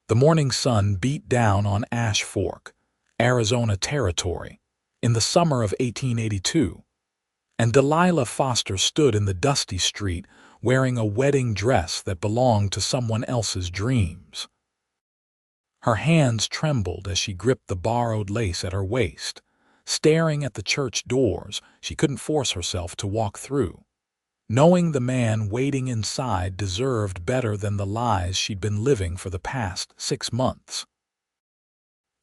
The morning sun beat down on Ash Fork, Arizona territory, in the summer of 1882, and Delilah Foster stood in the dusty street wearing a wedding dress that belonged to someone else's dreams. Her hands trembled as she gripped the borrowed lace at her waist. Staring at the church doors, she couldn't force herself to walk through, knowing the man waiting inside deserved better than the lies she'd been living for the past 6 months.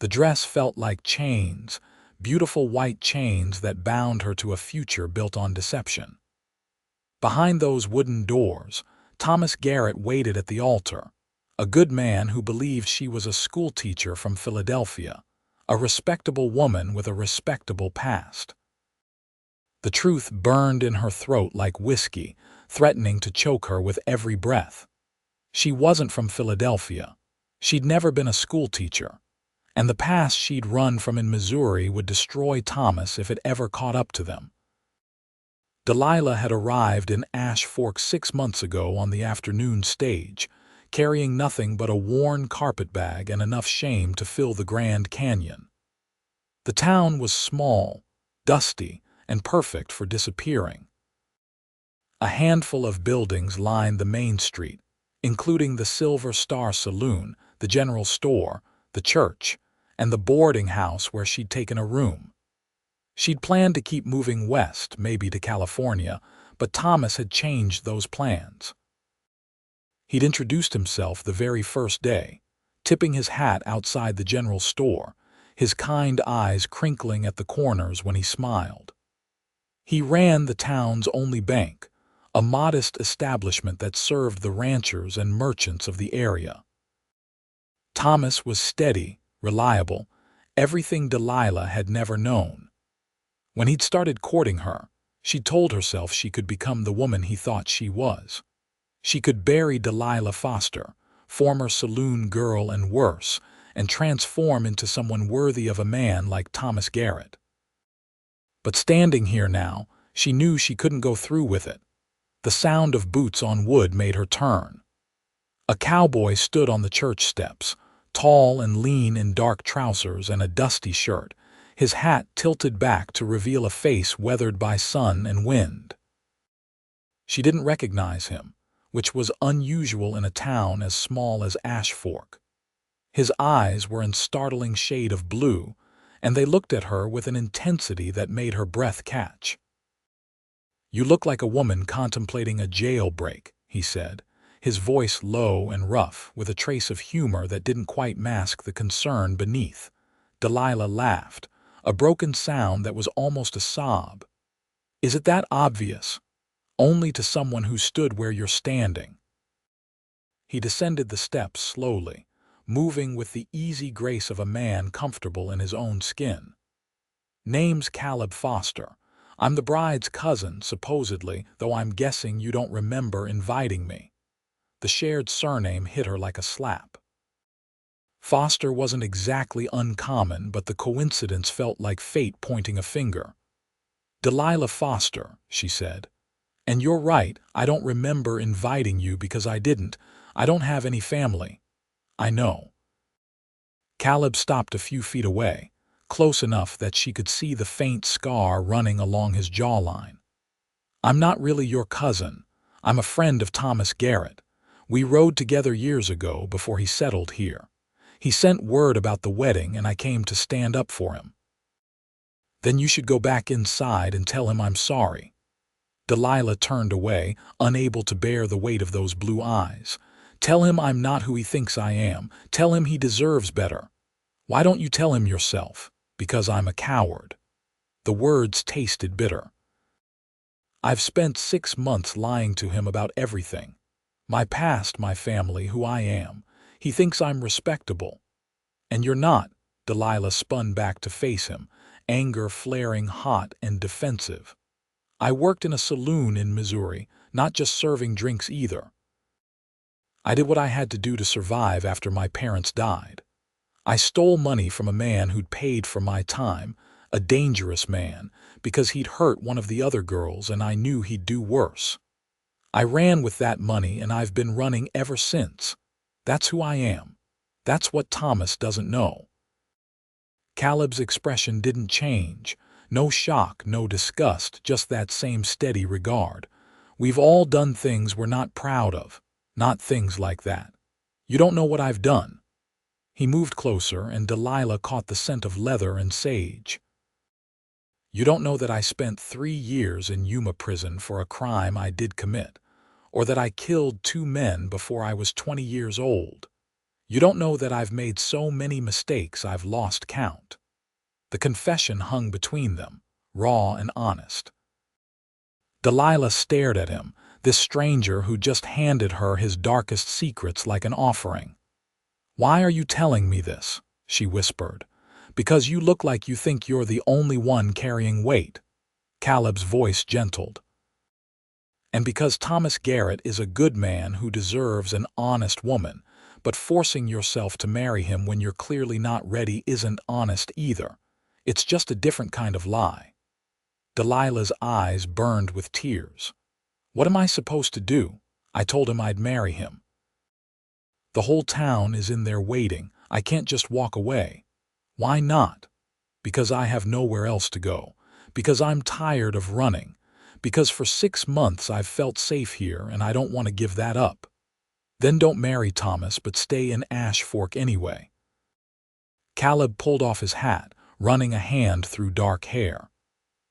The dress felt like chains, beautiful white chains that bound her to a future built on deception. Behind those wooden doors, Thomas Garrett waited at the altar, a good man who believed she was a schoolteacher from Philadelphia, a respectable woman with a respectable past. The truth burned in her throat like whiskey, threatening to choke her with every breath. She wasn't from Philadelphia. She'd never been a schoolteacher, and the past she'd run from in Missouri would destroy Thomas if it ever caught up to them. Delilah had arrived in Ash Fork 6 months ago on the afternoon stage, carrying nothing but a worn carpetbag and enough shame to fill the Grand Canyon. The town was small, dusty, and perfect for disappearing. A handful of buildings lined the main street, including the Silver Star Saloon, the general store, the church, and the boarding house where she'd taken a room. She'd planned to keep moving west, maybe to California, but Thomas had changed those plans. He'd introduced himself the very first day, tipping his hat outside the general store, his kind eyes crinkling at the corners when he smiled. He ran the town's only bank, a modest establishment that served the ranchers and merchants of the area. Thomas was steady, reliable, everything Delilah had never known. When he'd started courting her, she told herself she could become the woman he thought she was. She could bury Delilah Foster, former saloon girl and worse, and transform into someone worthy of a man like Thomas Garrett. But standing here now, she knew she couldn't go through with it. The sound of boots on wood made her turn. A cowboy stood on the church steps, tall and lean in dark trousers and a dusty shirt, his hat tilted back to reveal a face weathered by sun and wind. She didn't recognize him, which was unusual in a town as small as Ash Fork. His eyes were in startling shade of blue, and they looked at her with an intensity that made her breath catch. "You look like a woman contemplating a jailbreak," he said, his voice low and rough, with a trace of humor that didn't quite mask the concern beneath. Delilah laughed, a broken sound that was almost a sob. "Is it that obvious? Only to someone who stood where you're standing." He descended the steps slowly, moving with the easy grace of a man comfortable in his own skin. "Name's Caleb Foster. I'm the bride's cousin, supposedly, though I'm guessing you don't remember inviting me." The shared surname hit her like a slap. Foster wasn't exactly uncommon, but the coincidence felt like fate pointing a finger. "Delilah Foster," she said. "And you're right, I don't remember inviting you because I didn't. I don't have any family." "I know." Caleb stopped a few feet away, close enough that she could see the faint scar running along his jawline. "I'm not really your cousin. I'm a friend of Thomas Garrett. We rode together years ago before he settled here. He sent word about the wedding and I came to stand up for him." "Then you should go back inside and tell him I'm sorry." Delilah turned away, unable to bear the weight of those blue eyes. "Tell him I'm not who he thinks I am. Tell him he deserves better." "Why don't you tell him yourself?" "Because I'm a coward." The words tasted bitter. "I've spent 6 months lying to him about everything. My past, my family, who I am. He thinks I'm respectable." "And you're not." Delilah spun back to face him, anger flaring hot and defensive. "I worked in a saloon in Missouri, not just serving drinks either. I did what I had to do to survive after my parents died. I stole money from a man who'd paid for my time, a dangerous man, because he'd hurt one of the other girls and I knew he'd do worse. I ran with that money and I've been running ever since. That's who I am. That's what Thomas doesn't know. Caleb's expression didn't change. No shock, no disgust, just that same steady regard. We've all done things we're not proud of. Not things like that. You don't know what I've done. He moved closer, and Delilah caught the scent of leather and sage. You don't know that I spent 3 years in Yuma prison for a crime I did commit, or that I killed 2 men before I was 20 years old. You don't know that I've made so many mistakes I've lost count. The confession hung between them, raw and honest. Delilah stared at him, this stranger who just handed her his darkest secrets like an offering. "Why are you telling me this?" she whispered. "Because you look like you think you're the only one carrying weight." Caleb's voice gentled. "And because Thomas Garrett is a good man who deserves an honest woman, but forcing yourself to marry him when you're clearly not ready isn't honest either. It's just a different kind of lie." Delilah's eyes burned with tears. "What am I supposed to do? I told him I'd marry him. The whole town is in there waiting. I can't just walk away." "Why not?" "Because I have nowhere else to go. Because I'm tired of running. Because for 6 months I've felt safe here and I don't want to give that up." "Then don't marry Thomas, but stay in Ash Fork anyway." Caleb pulled off his hat, running a hand through dark hair.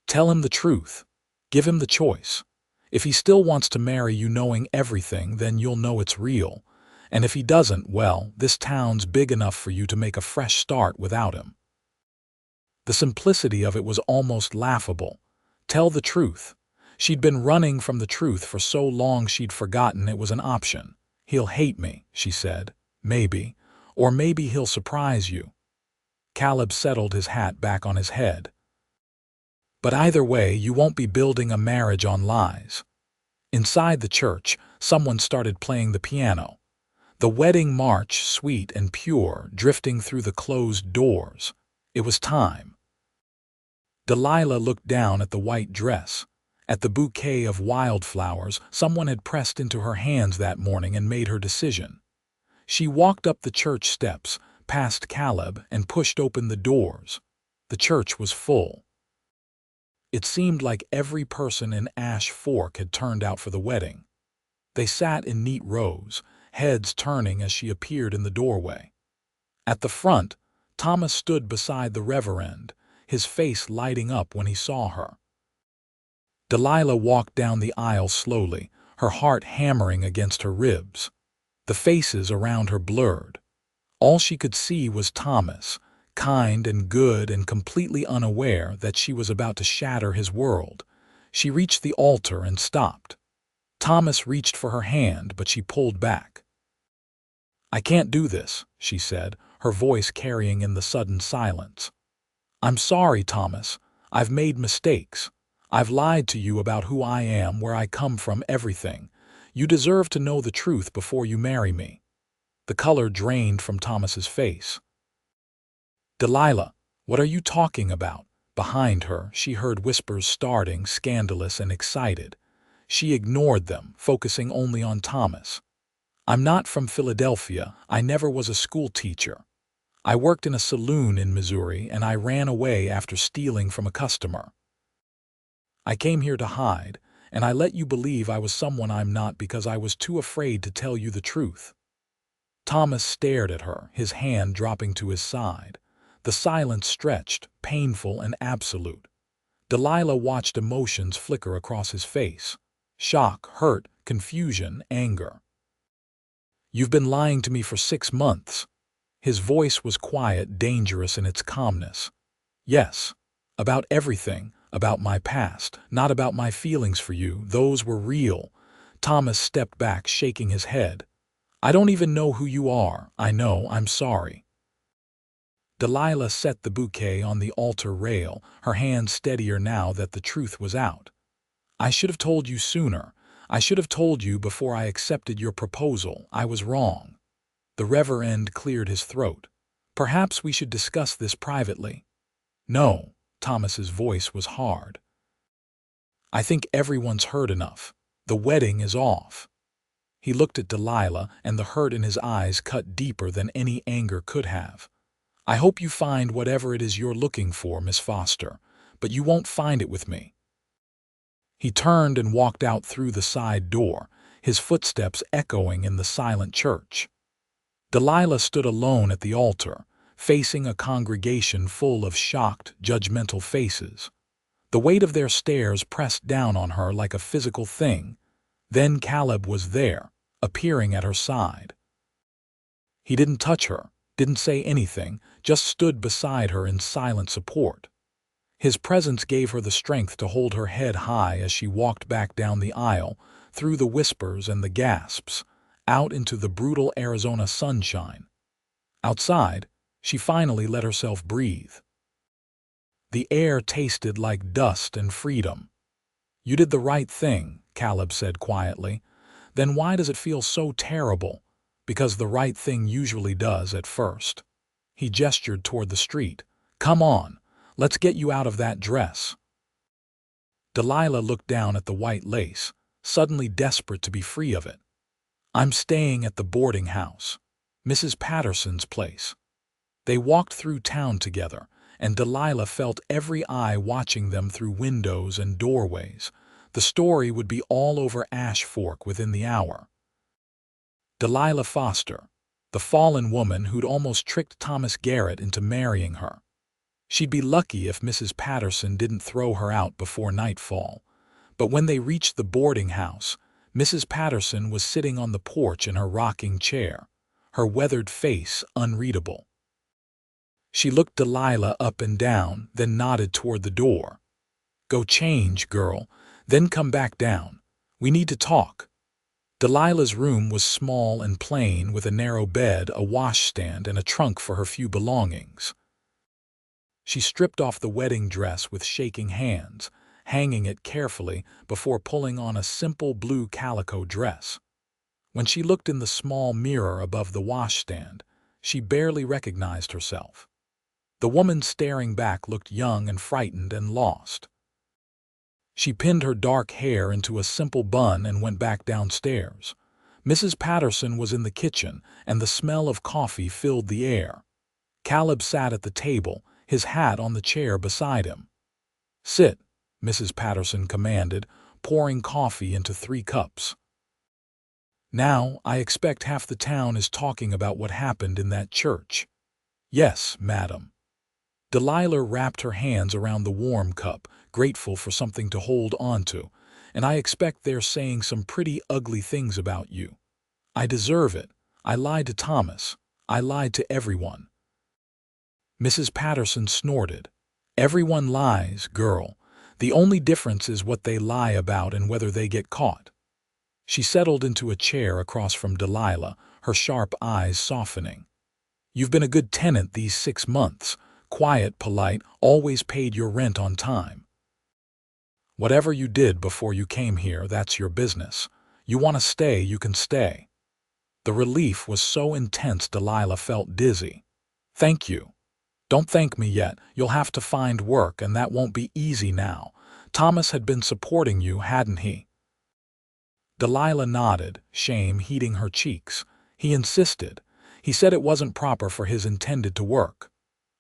"Tell him the truth. Give him the choice. If he still wants to marry you knowing everything, then you'll know it's real. And if he doesn't, well, this town's big enough for you to make a fresh start without him." The simplicity of it was almost laughable. Tell the truth. She'd been running from the truth for so long she'd forgotten it was an option. "He'll hate me," she said. "Maybe. Or maybe he'll surprise you." Caleb settled his hat back on his head. "But either way, you won't be building a marriage on lies." Inside the church, someone started playing the piano. The wedding march, sweet and pure, drifting through the closed doors. It was time. Delilah looked down at the white dress, at the bouquet of wildflowers someone had pressed into her hands that morning, and made her decision. She walked up the church steps, past Caleb, and pushed open the doors. The church was full. It seemed like every person in Ash Fork had turned out for the wedding. They sat in neat rows, heads turning as she appeared in the doorway. At the front, Thomas stood beside the reverend, his face lighting up when he saw her. Delilah walked down the aisle slowly, her heart hammering against her ribs. The faces around her blurred. All she could see was Thomas, kind and good and completely unaware that she was about to shatter his world. She reached the altar and stopped. Thomas reached for her hand, but she pulled back. "I can't do this," she said, her voice carrying in the sudden silence. "I'm sorry, Thomas. I've made mistakes. I've lied to you about who I am, where I come from, everything. You deserve to know the truth before you marry me." The color drained from Thomas's face. "Delilah, what are you talking about?" Behind her, she heard whispers starting, scandalous and excited. She ignored them, focusing only on Thomas. "I'm not from Philadelphia. I never was a school teacher. I worked in a saloon in Missouri, and I ran away after stealing from a customer. I came here to hide, and I let you believe I was someone I'm not because I was too afraid to tell you the truth." Thomas stared at her, his hand dropping to his side. The silence stretched, painful and absolute. Delilah watched emotions flicker across his face. Shock, hurt, confusion, anger. "You've been lying to me for 6 months." His voice was quiet, dangerous in its calmness. "Yes, about everything, about my past, not about my feelings for you. Those were real." Thomas stepped back, shaking his head. "I don't even know who you are. I know, I'm sorry." Delilah set the bouquet on the altar rail, her hand steadier now that the truth was out. "I should have told you sooner. I should have told you before I accepted your proposal. I was wrong." The reverend cleared his throat. "Perhaps we should discuss this privately." "No." Thomas's voice was hard. "I think everyone's heard enough. The wedding is off." He looked at Delilah, and the hurt in his eyes cut deeper than any anger could have. "I hope you find whatever it is you're looking for, Miss Foster, but you won't find it with me." He turned and walked out through the side door, his footsteps echoing in the silent church. Delilah stood alone at the altar, facing a congregation full of shocked, judgmental faces. The weight of their stares pressed down on her like a physical thing. Then Caleb was there, appearing at her side. He didn't touch her, didn't say anything, just stood beside her in silent support. His presence gave her the strength to hold her head high as she walked back down the aisle, through the whispers and the gasps, out into the brutal Arizona sunshine. Outside, she finally let herself breathe. The air tasted like dust and freedom. "You did the right thing," Caleb said quietly. "Then why does it feel so terrible?" "Because the right thing usually does at first." He gestured toward the street. "Come on, let's get you out of that dress." Delilah looked down at the white lace, suddenly desperate to be free of it. "I'm staying at the boarding house, Mrs. Patterson's place." They walked through town together, and Delilah felt every eye watching them through windows and doorways. The story would be all over Ash Fork within the hour. Delilah Foster, the fallen woman who'd almost tricked Thomas Garrett into marrying her. She'd be lucky if Mrs. Patterson didn't throw her out before nightfall. But when they reached the boarding house, Mrs. Patterson was sitting on the porch in her rocking chair, her weathered face unreadable. She looked Delilah up and down, then nodded toward the door. "Go change, girl, then come back down. We need to talk." Delilah's room was small and plain, with a narrow bed, a washstand, and a trunk for her few belongings. She stripped off the wedding dress with shaking hands, hanging it carefully before pulling on a simple blue calico dress. When she looked in the small mirror above the washstand, she barely recognized herself. The woman staring back looked young and frightened and lost. She pinned her dark hair into a simple bun and went back downstairs. Mrs. Patterson was in the kitchen, and the smell of coffee filled the air. Caleb sat at the table, his hat on the chair beside him. "Sit," Mrs. Patterson commanded, pouring coffee into 3 cups. "Now, I expect half the town is talking about what happened in that church." "Yes, madam." Delilah wrapped her hands around the warm cup, grateful for something to hold on to. "And I expect they're saying some pretty ugly things about you." "I deserve it. I lied to Thomas. I lied to everyone." Mrs. Patterson snorted. "Everyone lies, girl. The only difference is what they lie about and whether they get caught." She settled into a chair across from Delilah, her sharp eyes softening. "You've been a good tenant these 6 months. Quiet, polite, always paid your rent on time. Whatever you did before you came here, that's your business. You want to stay, you can stay." The relief was so intense Delilah felt dizzy. "Thank you." "Don't thank me yet. You'll have to find work, and that won't be easy now. Thomas had been supporting you, hadn't he?" Delilah nodded, shame heating her cheeks. "He insisted. He said it wasn't proper for his intended to work."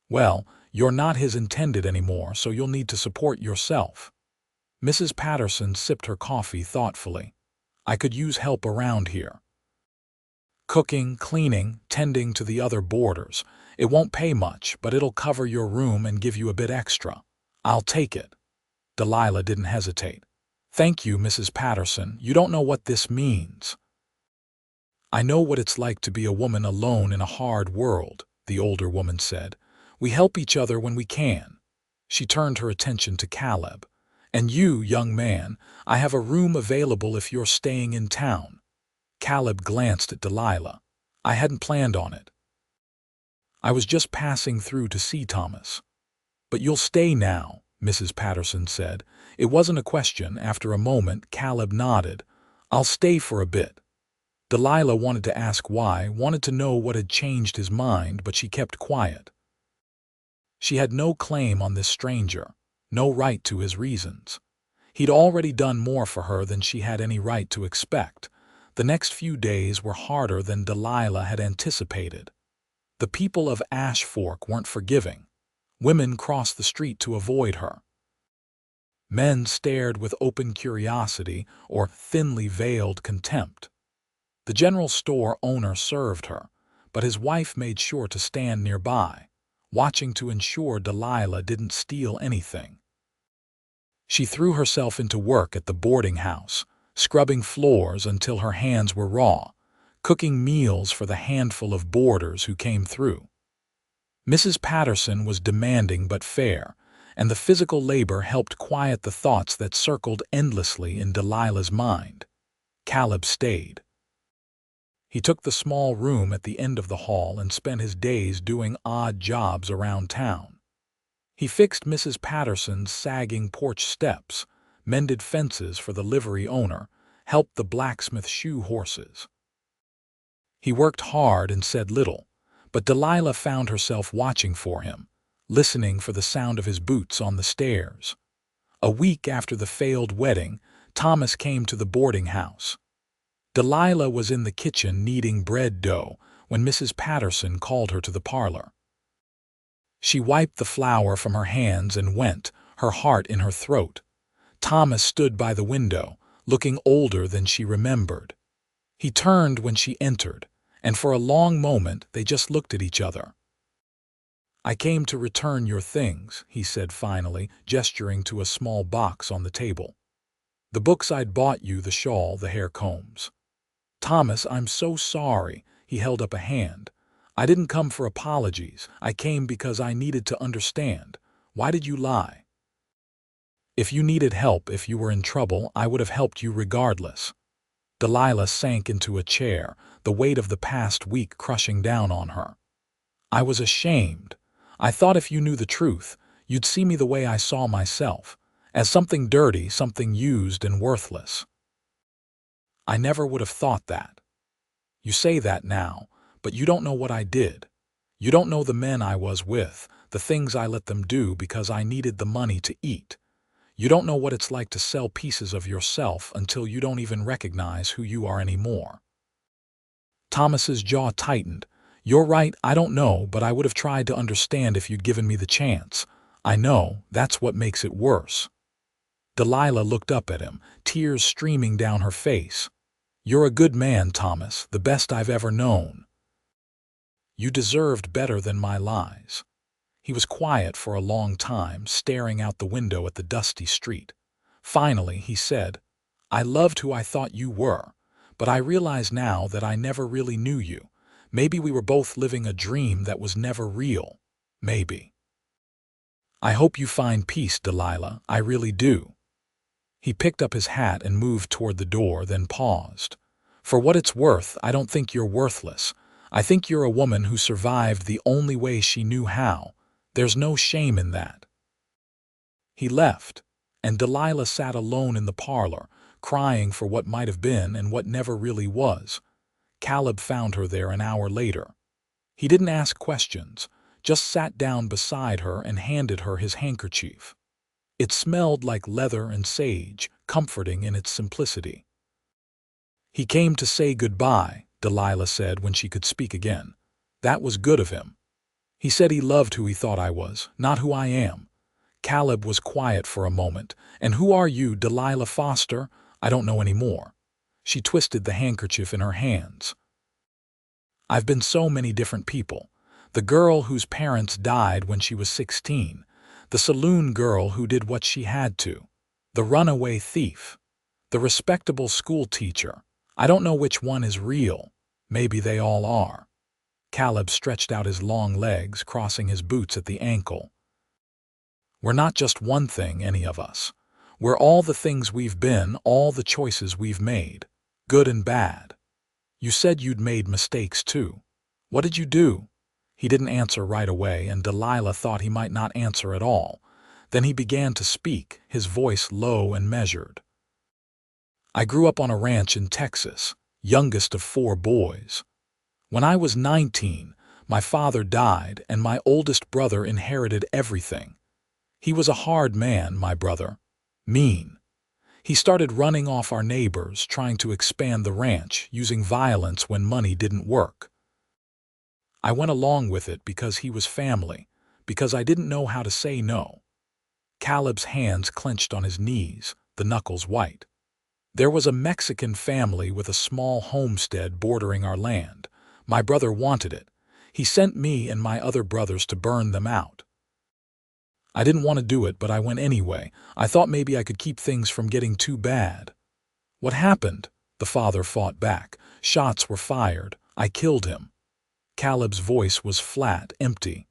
"Well, you're not his intended anymore, so you'll need to support yourself." Mrs. Patterson sipped her coffee thoughtfully. "I could use help around here. Cooking, cleaning, tending to the other boarders. It won't pay much, but it'll cover your room and give you a bit extra. I'll take it." Delilah didn't hesitate. "Thank you, Mrs. Patterson. You don't know what this means." "I know what it's like to be a woman alone in a hard world," the older woman said. "We help each other when we can." She turned her attention to Caleb. "And you, young man, I have a room available if you're staying in town." Caleb glanced at Delilah. "I hadn't planned on it. I was just passing through to see Thomas." "But you'll stay now," Mrs. Patterson said. It wasn't a question. After a moment, Caleb nodded. "I'll stay for a bit." Delilah wanted to ask why, wanted to know what had changed his mind, but she kept quiet. She had no claim on this stranger, no right to his reasons. He'd already done more for her than she had any right to expect. The next few days were harder than Delilah had anticipated. The people of Ash Fork weren't forgiving. Women crossed the street to avoid her. Men stared with open curiosity or thinly veiled contempt. The general store owner served her, but his wife made sure to stand nearby, watching to ensure Delilah didn't steal anything. She threw herself into work at the boarding house, scrubbing floors until her hands were raw, cooking meals for the handful of boarders who came through. Mrs. Patterson was demanding but fair, and the physical labor helped quiet the thoughts that circled endlessly in Delilah's mind. Caleb stayed. He took the small room at the end of the hall and spent his days doing odd jobs around town. He fixed Mrs. Patterson's sagging porch steps, mended fences for the livery owner, helped the blacksmith shoe horses. He worked hard and said little, but Delilah found herself watching for him, listening for the sound of his boots on the stairs. A week after the failed wedding, Thomas came to the boarding house. Delilah was in the kitchen kneading bread dough when Mrs. Patterson called her to the parlor. She wiped the flour from her hands and went, her heart in her throat. Thomas stood by the window, looking older than she remembered. He turned when she entered, and for a long moment they just looked at each other. "I came to return your things," he said finally, gesturing to a small box on the table. "The books I'd bought you, the shawl, the hair combs." "Thomas, I'm so sorry." He held up a hand. "I didn't come for apologies. I came because I needed to understand. Why did you lie? If you needed help, if you were in trouble, I would have helped you regardless." Delilah sank into a chair, the weight of the past week crushing down on her. "I was ashamed. I thought if you knew the truth, you'd see me the way I saw myself, as something dirty, something used and worthless. I never would have thought that. You say that now, but you don't know what I did. You don't know the men I was with, the things I let them do because I needed the money to eat. You don't know what it's like to sell pieces of yourself until you don't even recognize who you are anymore." Thomas's jaw tightened. "You're right, I don't know, but I would have tried to understand if you'd given me the chance. I know, that's what makes it worse." Delilah looked up at him, tears streaming down her face. "You're a good man, Thomas, the best I've ever known. You deserved better than my lies." He was quiet for a long time, staring out the window at the dusty street. Finally, he said, "I loved who I thought you were, but I realize now that I never really knew you. Maybe we were both living a dream that was never real. Maybe. I hope you find peace, Delilah. I really do." He picked up his hat and moved toward the door, then paused. "For what it's worth, I don't think you're worthless. I think you're a woman who survived the only way she knew how. There's no shame in that." He left, and Delilah sat alone in the parlor, crying for what might have been and what never really was. Caleb found her there an hour later. He didn't ask questions, just sat down beside her and handed her his handkerchief. It smelled like leather and sage, comforting in its simplicity. "He came to say goodbye," Delilah said when she could speak again. "That was good of him. He said he loved who he thought I was, not who I am." Caleb was quiet for a moment. "And who are you, Delilah Foster?" "I don't know any more." She twisted the handkerchief in her hands. "I've been so many different people. The girl whose parents died when she was 16. The saloon girl who did what she had to. The runaway thief. The respectable school teacher. I don't know which one is real. Maybe they all are." Caleb stretched out his long legs, crossing his boots at the ankle. "We're not just one thing, any of us. We're all the things we've been, all the choices we've made, good and bad. You said you'd made mistakes too. What did you do?" He didn't answer right away, and Delilah thought he might not answer at all. Then he began to speak, his voice low and measured. "I grew up on a ranch in Texas, youngest of 4 boys. When I was 19, my father died and my oldest brother inherited everything. He was a hard man, my brother. Mean. He started running off our neighbors, trying to expand the ranch, using violence when money didn't work. I went along with it because he was family, because I didn't know how to say no. Caleb's hands clenched on his knees, the knuckles white. There was a Mexican family with a small homestead bordering our land. My brother wanted it. He sent me and my other brothers to burn them out. I didn't want to do it, but I went anyway. I thought maybe I could keep things from getting too bad. What happened? The father fought back. Shots were fired. I killed him. Caleb's voice was flat, empty.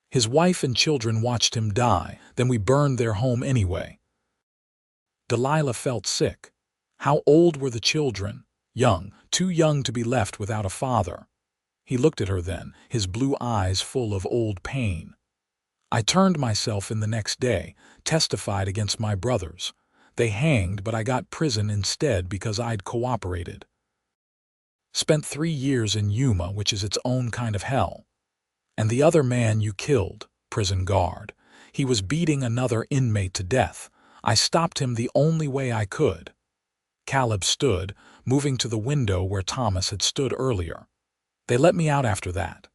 His wife and children watched him die. Then we burned their home anyway. Delilah felt sick. How old were the children? Young, too young to be left without a father. He looked at her then, his blue eyes full of old pain. I turned myself in the next day, testified against my brothers. They hanged, but I got prison instead because I'd cooperated. Spent 3 years in Yuma, which is its own kind of hell. And the other man you killed, prison guard. He was beating another inmate to death. I stopped him the only way I could. Caleb stood, moving to the window where Thomas had stood earlier. They let me out after that.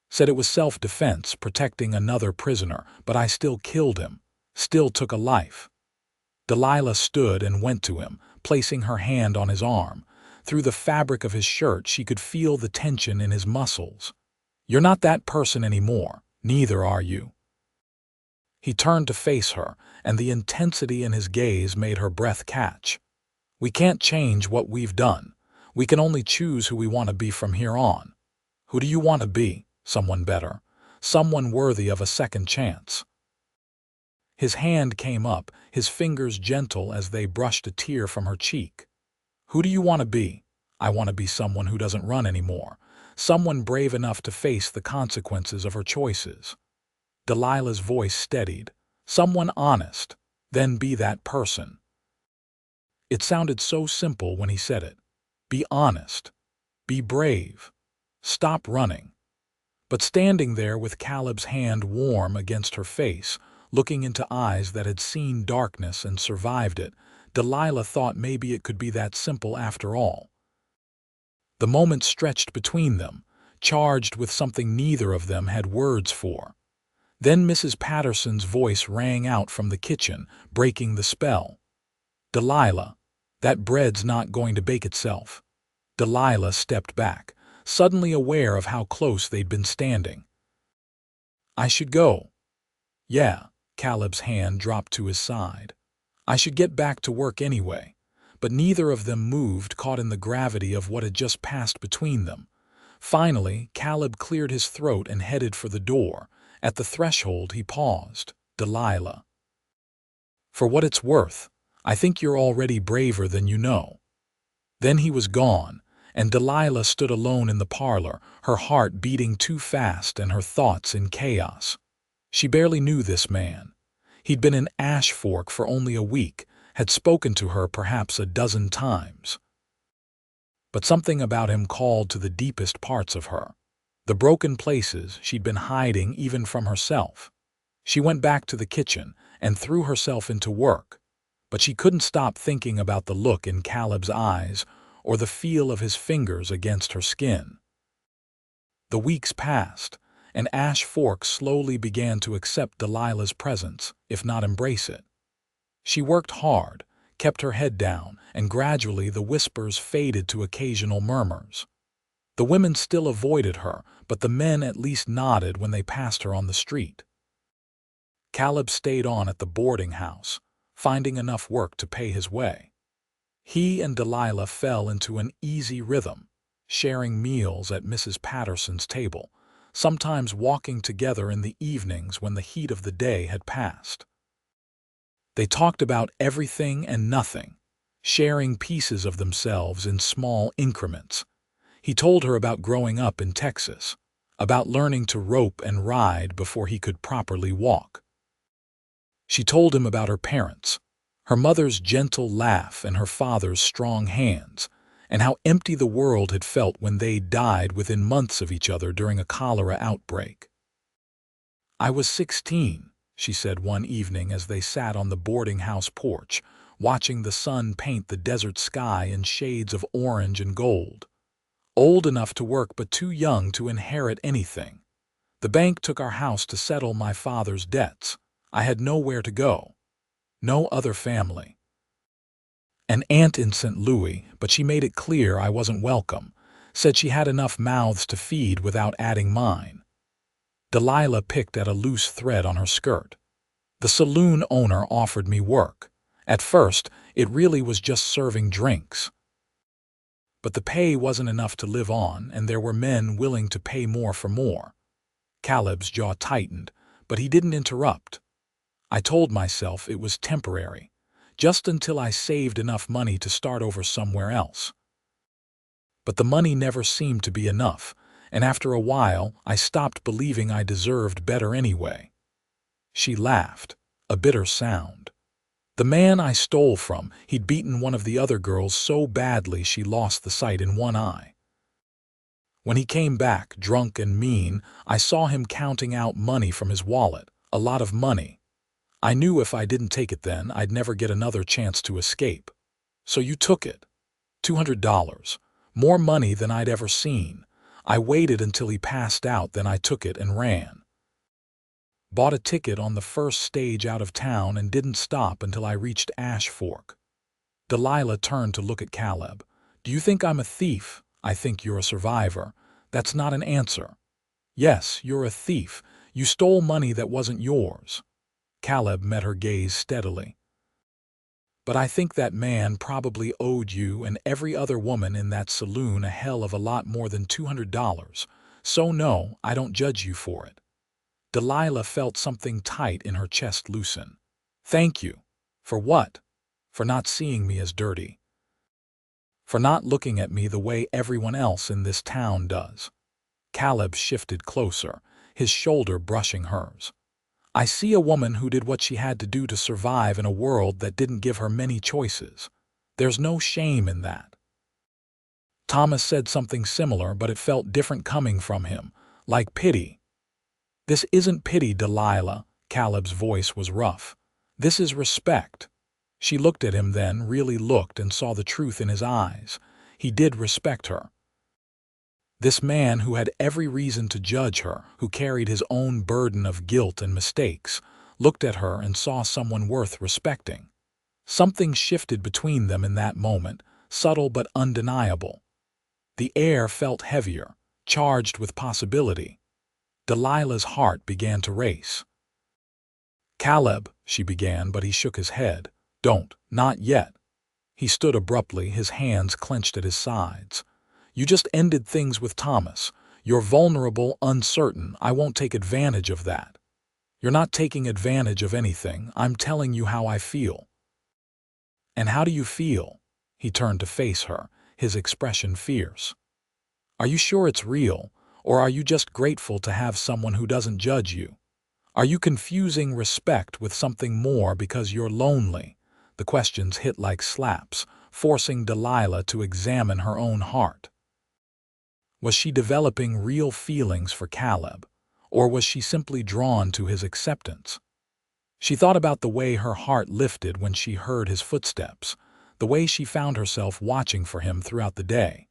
Said it was self-defense, protecting another prisoner, but I still killed him, still took a life. Delilah stood and went to him, placing her hand on his arm. Through the fabric of his shirt, she could feel the tension in his muscles. You're not that person anymore, neither are you. He turned to face her, and the intensity in his gaze made her breath catch. We can't change what we've done. We can only choose who we want to be from here on. Who do you want to be? Someone better. Someone worthy of a second chance. His hand came up, his fingers gentle as they brushed a tear from her cheek. Who do you want to be? I want to be someone who doesn't run anymore. Someone brave enough to face the consequences of her choices. Delilah's voice steadied. Someone honest. Then be that person. It sounded so simple when he said it. Be honest. Be brave. Stop running. But standing there with Caleb's hand warm against her face, looking into eyes that had seen darkness and survived it, Delilah thought maybe it could be that simple after all. The moment stretched between them, charged with something neither of them had words for. Then Mrs. Patterson's voice rang out from the kitchen, breaking the spell. Delilah, that bread's not going to bake itself. Delilah stepped back, suddenly aware of how close they'd been standing. I should go. Yeah, Caleb's hand dropped to his side. I should get back to work anyway. But neither of them moved, caught in the gravity of what had just passed between them. Finally, Caleb cleared his throat and headed for the door. At the threshold, he paused. Delilah. For what it's worth, I think you're already braver than you know. Then he was gone, and Delilah stood alone in the parlor, her heart beating too fast and her thoughts in chaos. She barely knew this man. He'd been in Ash Fork for only a week, had spoken to her perhaps a dozen times. But something about him called to the deepest parts of her, the broken places she'd been hiding even from herself. She went back to the kitchen and threw herself into work, but she couldn't stop thinking about the look in Caleb's eyes or the feel of his fingers against her skin. The weeks passed, and Ash Fork slowly began to accept Delilah's presence, if not embrace it. She worked hard, kept her head down, and gradually the whispers faded to occasional murmurs. The women still avoided her, but the men at least nodded when they passed her on the street. Caleb stayed on at the boarding house, finding enough work to pay his way. He and Delilah fell into an easy rhythm, sharing meals at Mrs. Patterson's table, sometimes walking together in the evenings when the heat of the day had passed. They talked about everything and nothing, sharing pieces of themselves in small increments. He told her about growing up in Texas, about learning to rope and ride before he could properly walk. She told him about her parents, her mother's gentle laugh and her father's strong hands, and how empty the world had felt when they died within months of each other during a cholera outbreak. I was 16, she said one evening as they sat on the boarding house porch, watching the sun paint the desert sky in shades of orange and gold. Old enough to work but too young to inherit anything. The bank took our house to settle my father's debts. I had nowhere to go. No other family. An aunt in St. Louis, but she made it clear I wasn't welcome. Said she had enough mouths to feed without adding mine. Delilah picked at a loose thread on her skirt. The saloon owner offered me work. At first, it really was just serving drinks. But the pay wasn't enough to live on, and there were men willing to pay more for more. Caleb's jaw tightened, but he didn't interrupt. I told myself it was temporary, just until I saved enough money to start over somewhere else. But the money never seemed to be enough, and after a while I stopped believing I deserved better anyway. She laughed, a bitter sound. The man I stole from, he'd beaten one of the other girls so badly she lost the sight in one eye. When he came back, drunk and mean, I saw him counting out money from his wallet, a lot of money. I knew if I didn't take it then, I'd never get another chance to escape. So you took it. $200. More money than I'd ever seen. I waited until he passed out, then I took it and ran. Bought a ticket on the first stage out of town and didn't stop until I reached Ash Fork. Delilah turned to look at Caleb. Do you think I'm a thief? I think you're a survivor. That's not an answer. Yes, you're a thief. You stole money that wasn't yours. Caleb met her gaze steadily. But I think that man probably owed you and every other woman in that saloon a hell of a lot more than $200. So no, I don't judge you for it. Delilah felt something tight in her chest loosen. Thank you. For what? For not seeing me as dirty. For not looking at me the way everyone else in this town does. Caleb shifted closer, his shoulder brushing hers. I see a woman who did what she had to do to survive in a world that didn't give her many choices. There's no shame in that. Thomas said something similar, but it felt different coming from him, like pity. This isn't pity, Delilah. Caleb's voice was rough. This is respect. She looked at him then, really looked, and saw the truth in his eyes. He did respect her. This man who had every reason to judge her, who carried his own burden of guilt and mistakes, looked at her and saw someone worth respecting. Something shifted between them in that moment, subtle but undeniable. The air felt heavier, charged with possibility. Delilah's heart began to race. Caleb, she began, but he shook his head. Don't, not yet. He stood abruptly, his hands clenched at his sides. You just ended things with Thomas. You're vulnerable, uncertain. I won't take advantage of that. You're not taking advantage of anything. I'm telling you how I feel. And how do you feel? He turned to face her, his expression fierce. Are you sure it's real? Or are you just grateful to have someone who doesn't judge you? Are you confusing respect with something more because you're lonely? The questions hit like slaps, forcing Delilah to examine her own heart. Was she developing real feelings for Caleb, or was she simply drawn to his acceptance? She thought about the way her heart lifted when she heard his footsteps, the way she found herself watching for him throughout the day.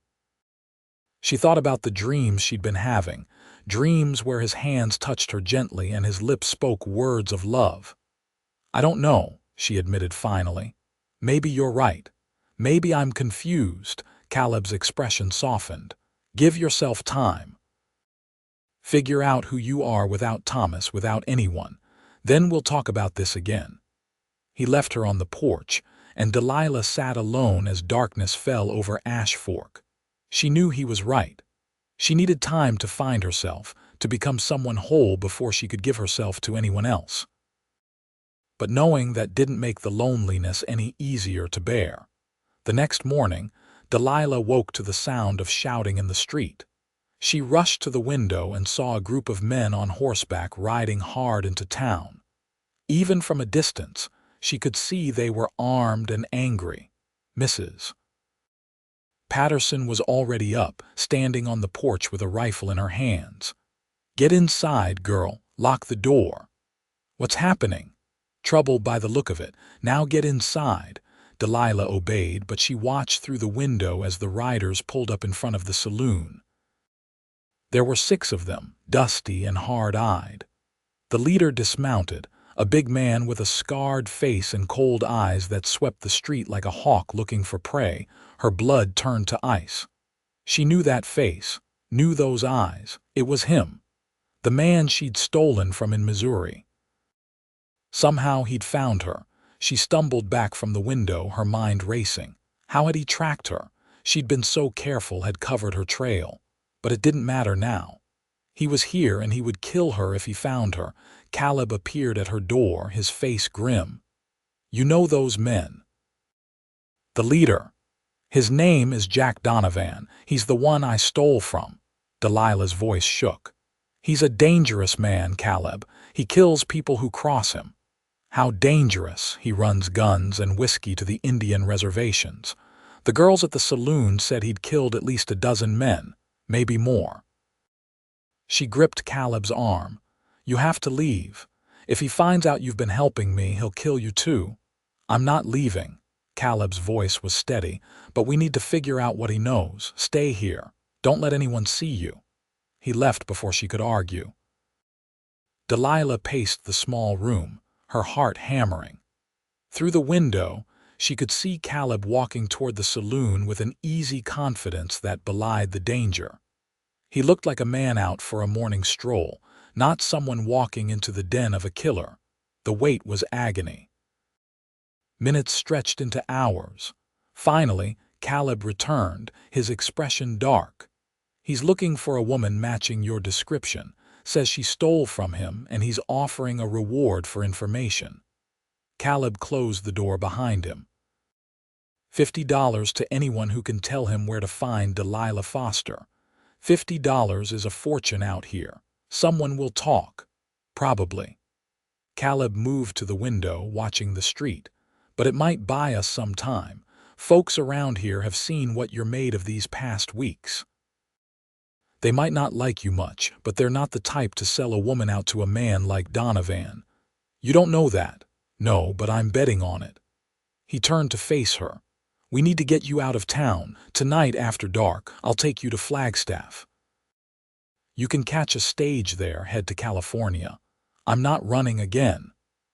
She thought about the dreams she'd been having, dreams where his hands touched her gently and his lips spoke words of love. I don't know, she admitted finally. Maybe you're right. Maybe I'm confused. Caleb's expression softened. Give yourself time. Figure out who you are without Thomas, without anyone. Then we'll talk about this again. He left her on the porch, and Delilah sat alone as darkness fell over Ash Fork. She knew he was right. She needed time to find herself, to become someone whole before she could give herself to anyone else. But knowing that didn't make the loneliness any easier to bear. The next morning, Delilah woke to the sound of shouting in the street. She rushed to the window and saw a group of men on horseback riding hard into town. Even from a distance, she could see they were armed and angry. Mrs. Patterson was already up, standing on the porch with a rifle in her hands. Get inside, girl. Lock the door. What's happening? Trouble by the look of it. Now get inside. Delilah obeyed, but she watched through the window as the riders pulled up in front of the saloon. There were 6 of them, dusty and hard-eyed. The leader dismounted, a big man with a scarred face and cold eyes that swept the street like a hawk looking for prey. Her blood turned to ice. She knew that face, knew those eyes. It was him, the man she'd stolen from in Missouri. Somehow he'd found her. She stumbled back from the window, her mind racing. How had he tracked her? She'd been so careful, had covered her trail. But it didn't matter now. He was here and he would kill her if he found her. Caleb appeared at her door, his face grim. "You know those men?" "The leader. His name is Jack Donovan. He's the one I stole from." Delilah's voice shook. "He's a dangerous man, Caleb. He kills people who cross him." "How dangerous?" "He runs guns and whiskey to the Indian reservations. The girls at the saloon said he'd killed at least a dozen men, maybe more." She gripped Caleb's arm. "You have to leave. If he finds out you've been helping me, he'll kill you too." "I'm not leaving." Caleb's voice was steady. "But we need to figure out what he knows. Stay here. Don't let anyone see you." He left before she could argue. Delilah paced the small room, her heart hammering. Through the window, she could see Caleb walking toward the saloon with an easy confidence that belied the danger. He looked like a man out for a morning stroll, not someone walking into the den of a killer. The wait was agony. Minutes stretched into hours. Finally, Caleb returned, his expression dark. "He's looking for a woman matching your description, says she stole from him, and he's offering a reward for information." Caleb closed the door behind him. $50 to anyone who can tell him where to find Delilah Foster. $50 is a fortune out here. Someone will talk. Probably. Caleb moved to the window, watching the street. "But it might buy us some time. Folks around here have seen what you're made of these past weeks. They might not like you much, but they're not the type to sell a woman out to a man like Donovan. You don't know that." "No, but I'm betting on it." He turned to face her. "We need to get you out of town. Tonight after dark, I'll take you to Flagstaff. You can catch a stage there, head to California. I'm not running again."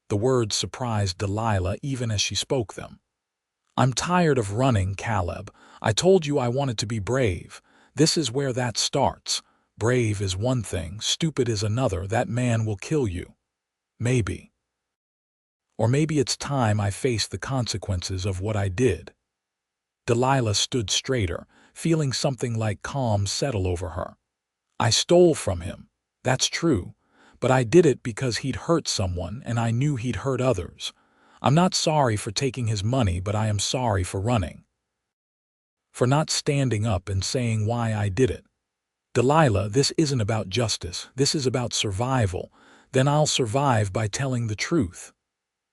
The words surprised Delilah even as she spoke them. "I'm tired of running, Caleb. I told you I wanted to be brave. This is where that starts. Brave is one thing, stupid is another. That man will kill you. Maybe. Or maybe it's time I face the consequences of what I did." Delilah stood straighter, feeling something like calm settle over her. "I stole from him. That's true. But I did it because he'd hurt someone and I knew he'd hurt others. I'm not sorry for taking his money, but I am sorry for running. For not standing up and saying why I did it. Delilah, this isn't about justice. This is about survival. Then I'll survive by telling the truth."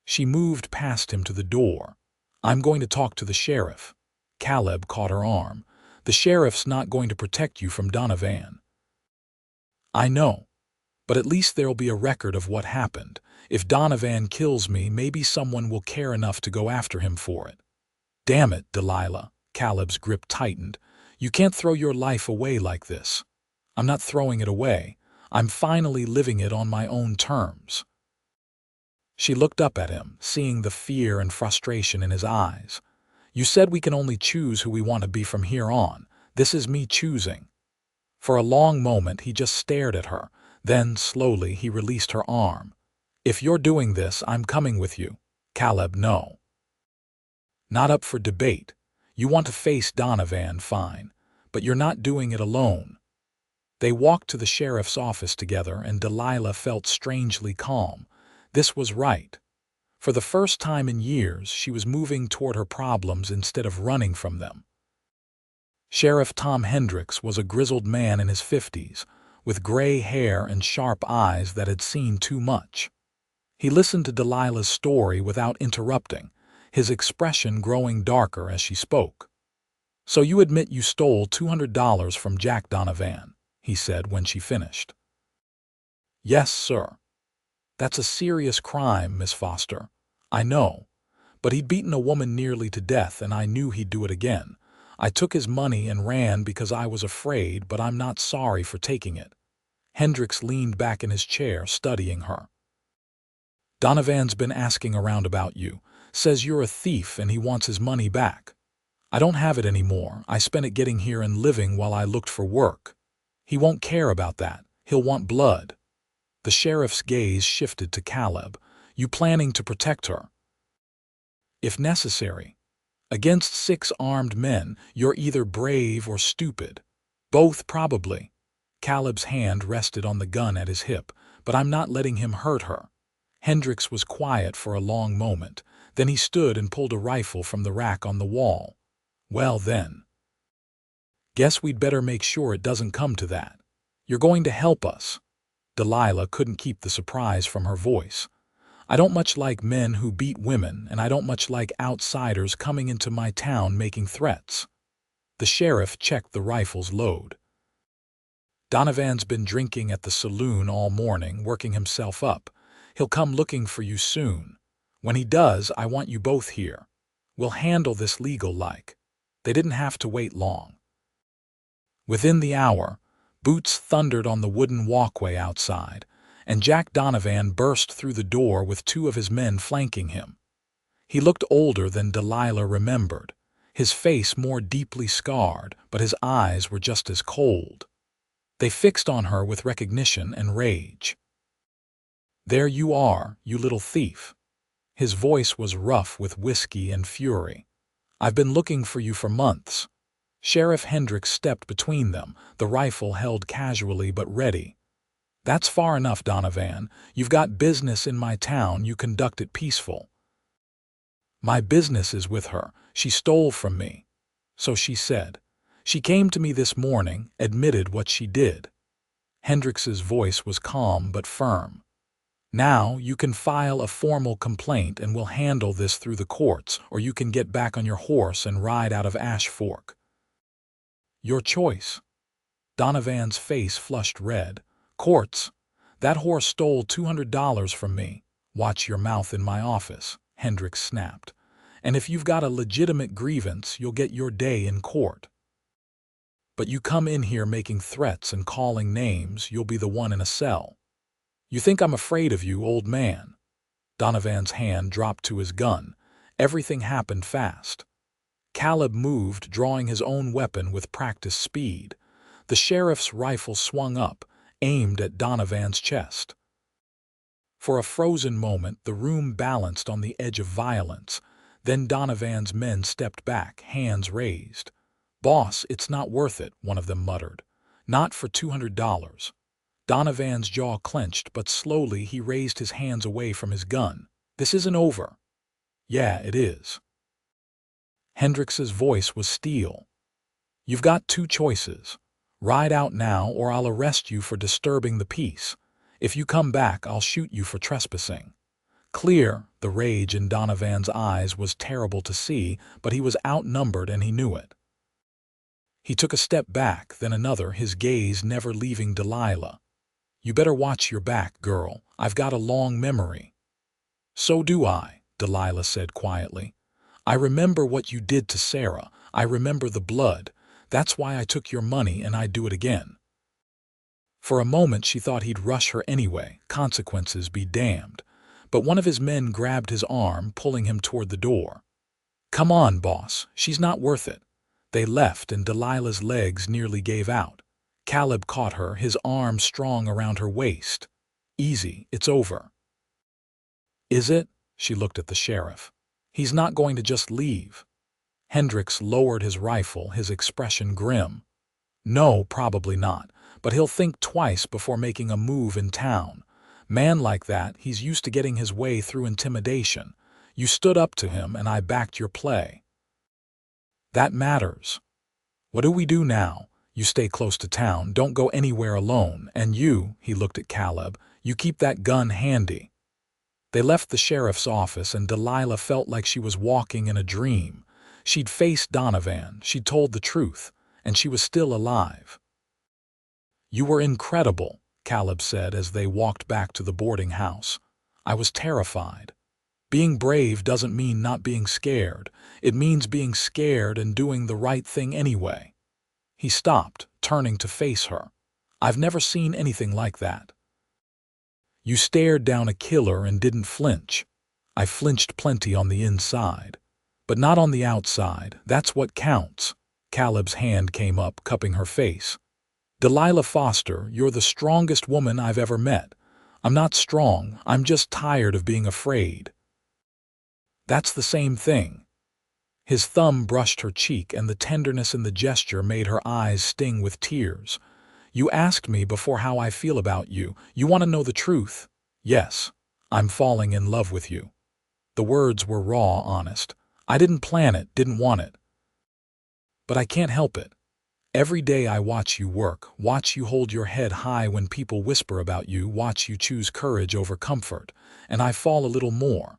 She moved past him to the door. "I'm going to talk to the sheriff." Caleb caught her arm. "The sheriff's not going to protect you from Donovan." "I know. But at least there'll be a record of what happened. If Donovan kills me, maybe someone will care enough to go after him for it." "Damn it, Delilah." Caleb's grip tightened. "You can't throw your life away like this." "I'm not throwing it away. I'm finally living it on my own terms." She looked up at him, seeing the fear and frustration in his eyes. "You said we can only choose who we want to be from here on. This is me choosing." For a long moment he just stared at her. Then, slowly, he released her arm. "If you're doing this, I'm coming with you." "Caleb, no. Not up for debate. You want to face Donovan, fine. But you're not doing it alone." They walked to the sheriff's office together, and Delilah felt strangely calm. This was right. For the first time in years, she was moving toward her problems instead of running from them. Sheriff Tom Hendricks was a grizzled man in his 50s, with gray hair and sharp eyes that had seen too much. He listened to Delilah's story without interrupting, his expression growing darker as she spoke. "So you admit you stole $200 from Jack Donovan," he said when she finished. "Yes, sir." "That's a serious crime, Miss Foster. I know. But he'd beaten a woman nearly to death, and I knew he'd do it again. I took his money and ran because I was afraid, but I'm not sorry for taking it." Hendricks leaned back in his chair, studying her. "Donovan's been asking around about you. Says you're a thief and he wants his money back." "I don't have it anymore. I spent it getting here and living while I looked for work." "He won't care about that. He'll want blood." The sheriff's gaze shifted to Caleb. "You planning to protect her?" "If necessary. Against 6 armed men, you're either brave or stupid. Both, probably." Caleb's hand rested on the gun at his hip. "But I'm not letting him hurt her." Hendricks was quiet for a long moment. Then he stood and pulled a rifle from the rack on the wall. "Well then, guess we'd better make sure it doesn't come to that. You're going to help us." Delilah couldn't keep the surprise from her voice. "I don't much like men who beat women, and I don't much like outsiders coming into my town making threats." The sheriff checked the rifle's load. "Donovan's been drinking at the saloon all morning, working himself up. He'll come looking for you soon. When he does, I want you both here. We'll handle this legal-like." They didn't have to wait long. Within the hour, boots thundered on the wooden walkway outside, and Jack Donovan burst through the door with 2 of his men flanking him. He looked older than Delilah remembered, his face more deeply scarred, but his eyes were just as cold. They fixed on her with recognition and rage. "There you are, you little thief." His voice was rough with whiskey and fury. "I've been looking for you for months." Sheriff Hendricks stepped between them, the rifle held casually but ready. "That's far enough, Donovan. You've got business in my town, you conduct it peaceful." "My business is with her. She stole from me." "So she said. She came to me this morning, admitted what she did." Hendricks's voice was calm but firm. "Now you can file a formal complaint and we'll handle this through the courts, or you can get back on your horse and ride out of Ash Fork." "Your choice." Donovan's face flushed red. "Courts? That horse stole $200 from me." "Watch your mouth in my office," Hendricks snapped. "And if you've got a legitimate grievance, you'll get your day in court. But you come in here making threats and calling names, you'll be the one in a cell." "You think I'm afraid of you, old man?" Donovan's hand dropped to his gun. Everything happened fast. Caleb moved, drawing his own weapon with practiced speed. The sheriff's rifle swung up, aimed at Donovan's chest. For a frozen moment, the room balanced on the edge of violence. Then Donovan's men stepped back, hands raised. "Boss, it's not worth it," one of them muttered. "Not for $200. Donovan's jaw clenched, but slowly he raised his hands away from his gun. "This isn't over." "Yeah, it is." Hendricks's voice was steel. "You've got 2 choices. Ride out now, or I'll arrest you for disturbing the peace. If you come back, I'll shoot you for trespassing." Clear, the rage in Donovan's eyes was terrible to see, but he was outnumbered and he knew it. He took a step back, then another, his gaze never leaving Delilah. "You better watch your back, girl. I've got a long memory." "So do I," Delilah said quietly. "I remember what you did to Sarah. I remember the blood. That's why I took your money, and I'd do it again." For a moment she thought he'd rush her anyway, consequences be damned. But one of his men grabbed his arm, pulling him toward the door. "Come on, boss. She's not worth it." They left, and Delilah's legs nearly gave out. Caleb caught her, his arm strong around her waist. "Easy, it's over." "Is it?" She looked at the sheriff. "He's not going to just leave." Hendricks lowered his rifle, his expression grim. "No, probably not, but he'll think twice before making a move in town. Man like that, he's used to getting his way through intimidation. You stood up to him, and I backed your play." "That matters. What do we do now? You stay close to town, don't go anywhere alone, and you," he looked at Caleb, "you keep that gun handy." They left the sheriff's office, and Delilah felt like she was walking in a dream. She'd faced Donovan, she'd told the truth, and she was still alive. "You were incredible," Caleb said as they walked back to the boarding house. "I was terrified." Being brave doesn't mean not being scared. It means being scared and doing the right thing anyway. He stopped, turning to face her. I've never seen anything like that. You stared down a killer and didn't flinch. I flinched plenty on the inside. But not on the outside. That's what counts. Caleb's hand came up, cupping her face. Delilah Foster, you're the strongest woman I've ever met. I'm not strong. I'm just tired of being afraid. That's the same thing. His thumb brushed her cheek, and the tenderness in the gesture made her eyes sting with tears. You asked me before how I feel about you. You want to know the truth? Yes, I'm falling in love with you. The words were raw, honest. I didn't plan it, didn't want it. But I can't help it. Every day I watch you work, watch you hold your head high when people whisper about you, watch you choose courage over comfort, and I fall a little more.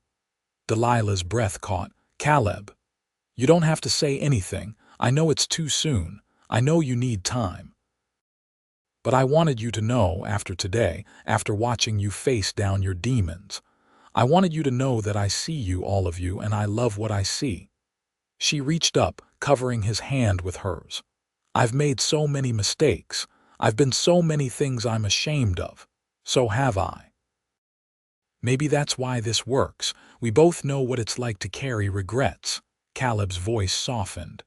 Delilah's breath caught. Caleb, you don't have to say anything. I know it's too soon. I know you need time. But I wanted you to know after today, after watching you face down your demons. I wanted you to know that I see you, all of you, and I love what I see. She reached up, covering his hand with hers. I've made so many mistakes. I've been so many things I'm ashamed of. So have I. Maybe that's why this works. We both know what it's like to carry regrets. Caleb's voice softened.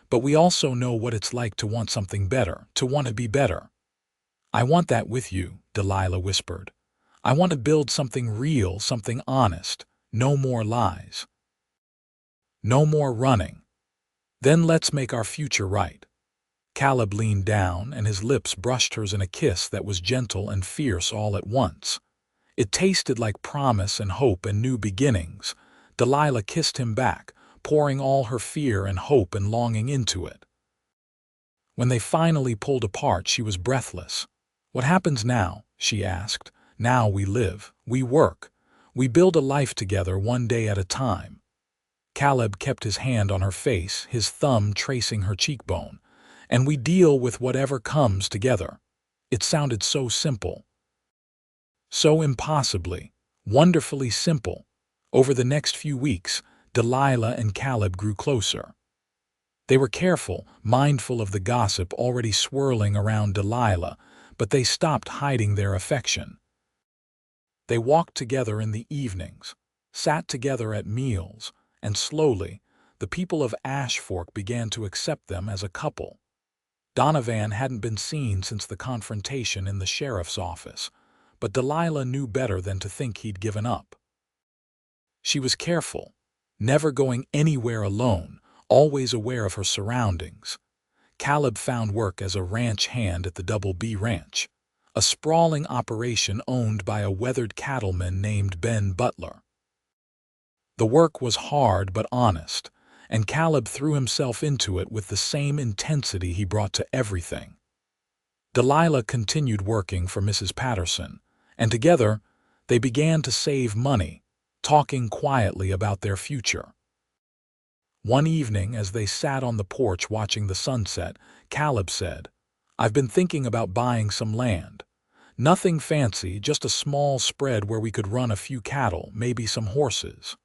But we also know what it's like to want something better, to want to be better. I want that with you, Delilah whispered. I want to build something real, something honest. No more lies. No more running. Then let's make our future right. Caleb leaned down, and his lips brushed hers in a kiss that was gentle and fierce all at once. It tasted like promise and hope and new beginnings. Delilah kissed him back, pouring all her fear and hope and longing into it. When they finally pulled apart, she was breathless. What happens now? She asked. Now we live, we work, we build a life together one day at a time. Caleb kept his hand on her face, his thumb tracing her cheekbone. And we deal with whatever comes together. It sounded so simple. So impossibly, wonderfully simple. Over the next few weeks, Delilah and Caleb grew closer. They were careful, mindful of the gossip already swirling around Delilah, but they stopped hiding their affection. They walked together in the evenings, sat together at meals, and slowly, the people of Ash Fork began to accept them as a couple. Donovan hadn't been seen since the confrontation in the sheriff's office, but Delilah knew better than to think he'd given up. She was careful, never going anywhere alone, always aware of her surroundings. Caleb found work as a ranch hand at the Double B Ranch, a sprawling operation owned by a weathered cattleman named Ben Butler. The work was hard but honest, and Caleb threw himself into it with the same intensity he brought to everything. Delilah continued working for Mrs. Patterson, and together they began to save money, talking quietly about their future. One evening, as they sat on the porch watching the sunset, Caleb said, I've been thinking about buying some land. Nothing fancy, just a small spread where we could run a few cattle, maybe some horses.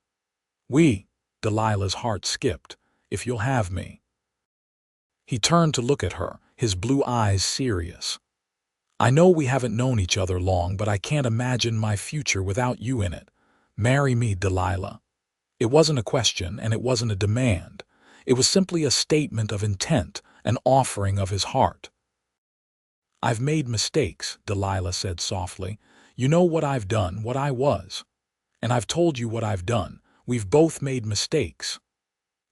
Delilah's heart skipped. If you'll have me. He turned to look at her, his blue eyes serious. I know we haven't known each other long, but I can't imagine my future without you in it. Marry me, Delilah. It wasn't a question, and it wasn't a demand. It was simply a statement of intent, an offering of his heart. I've made mistakes, Delilah said softly. You know what I've done, what I was. And I've told you what I've done. We've both made mistakes.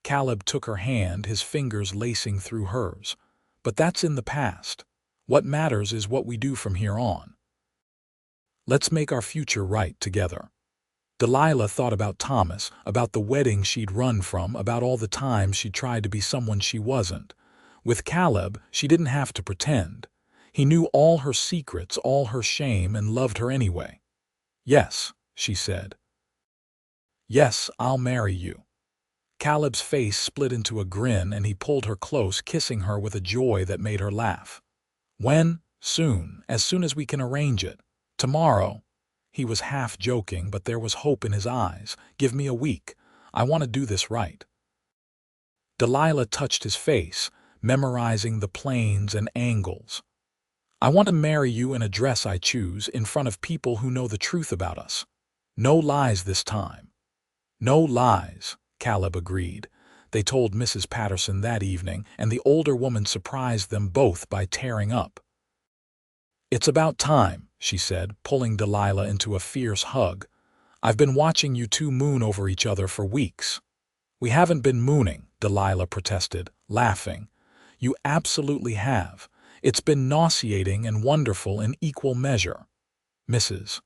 Caleb took her hand, his fingers lacing through hers. But that's in the past. What matters is what we do from here on. Let's make our future right together. Delilah thought about Thomas, about the wedding she'd run from, about all the times she'd tried to be someone she wasn't. With Caleb, she didn't have to pretend. He knew all her secrets, all her shame, and loved her anyway. Yes, she said. Yes, I'll marry you. Caleb's face split into a grin, and he pulled her close, kissing her with a joy that made her laugh. When? Soon, as soon as we can arrange it. Tomorrow. He was half joking, but there was hope in his eyes. "Give me a week. I want to do this right." Delilah touched his face, memorizing the planes and angles. "I want to marry you in a dress I choose, in front of people who know the truth about us. No lies this time." "No lies," Caleb agreed. They told Mrs. Patterson that evening, and the older woman surprised them both by tearing up. "It's about time," she said, pulling Delilah into a fierce hug. "I've been watching you two moon over each other for weeks." "We haven't been mooning," Delilah protested, laughing. "You absolutely have. It's been nauseating and wonderful in equal measure." Mrs.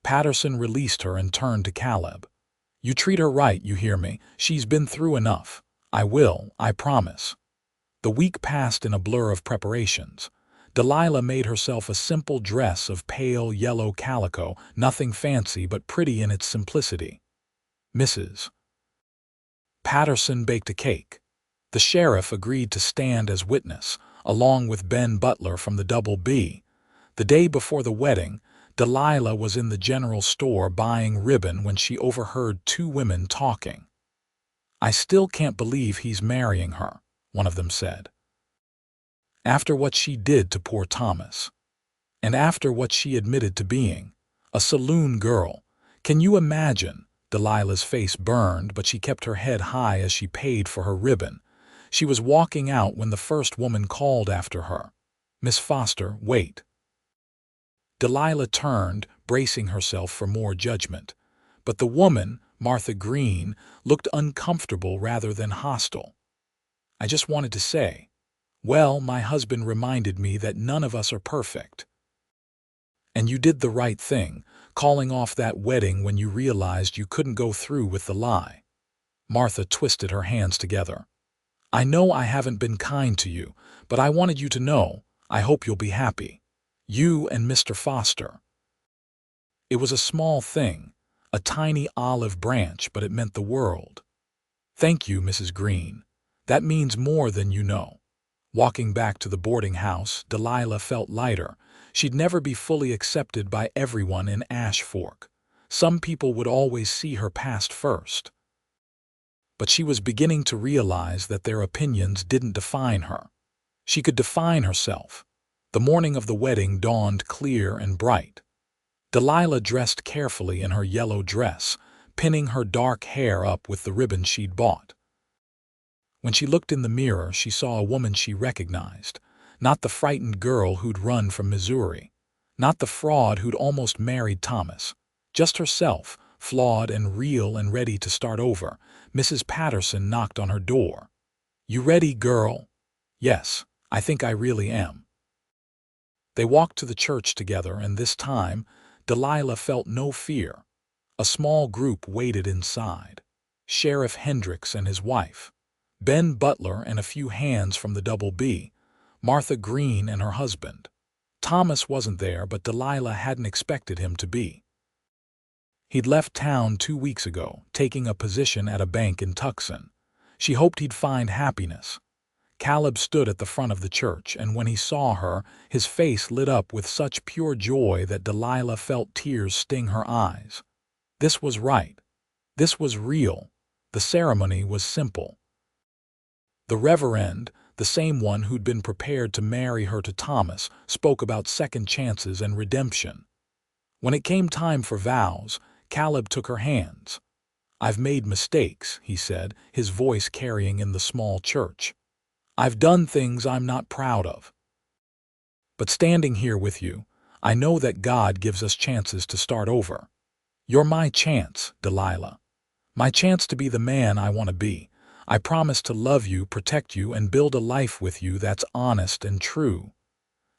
Patterson released her and turned to Caleb. "You treat her right, you hear me? She's been through enough." "I will, I promise." The week passed in a blur of preparations. Delilah made herself a simple dress of pale yellow calico, nothing fancy but pretty in its simplicity. Mrs. Patterson baked a cake. The sheriff agreed to stand as witness, along with Ben Butler from the Double B. The day before the wedding, Delilah was in the general store buying ribbon when she overheard two women talking. "I still can't believe he's marrying her," one of them said. "After what she did to poor Thomas. And after what she admitted to being. A saloon girl. Can you imagine?" Delilah's face burned, but she kept her head high as she paid for her ribbon. She was walking out when the first woman called after her. "Miss Foster, wait." Delilah turned, bracing herself for more judgment. But the woman, Martha Green, looked uncomfortable rather than hostile. "I just wanted to say, well, my husband reminded me that none of us are perfect. And you did the right thing, calling off that wedding when you realized you couldn't go through with the lie." Martha twisted her hands together. "I know I haven't been kind to you, but I wanted you to know, I hope you'll be happy. You and Mr. Foster." It was a small thing, a tiny olive branch, but it meant the world. "Thank you, Mrs. Green. That means more than you know." Walking back to the boarding house, Delilah felt lighter. She'd never be fully accepted by everyone in Ash Fork. Some people would always see her past first. But she was beginning to realize that their opinions didn't define her. She could define herself. The morning of the wedding dawned clear and bright. Delilah dressed carefully in her yellow dress, pinning her dark hair up with the ribbon she'd bought. When she looked in the mirror, she saw a woman she recognized. Not the frightened girl who'd run from Missouri. Not the fraud who'd almost married Thomas. Just herself, flawed and real and ready to start over. Mrs. Patterson knocked on her door. "You ready, girl?" "Yes, I think I really am." They walked to the church together, and this time, Delilah felt no fear. A small group waited inside. Sheriff Hendricks and his wife. Ben Butler and a few hands from the Double B. Martha Green and her husband. Thomas wasn't there, but Delilah hadn't expected him to be. He'd left town 2 weeks ago, taking a position at a bank in Tucson. She hoped he'd find happiness. Caleb stood at the front of the church, and when he saw her, his face lit up with such pure joy that Delilah felt tears sting her eyes. This was right. This was real. The ceremony was simple. The Reverend, the same one who'd been prepared to marry her to Thomas, spoke about second chances and redemption. When it came time for vows, Caleb took her hands. "I've made mistakes," he said, his voice carrying in the small church. "I've done things I'm not proud of. But standing here with you, I know that God gives us chances to start over. You're my chance, Delilah. My chance to be the man I want to be. I promise to love you, protect you, and build a life with you that's honest and true."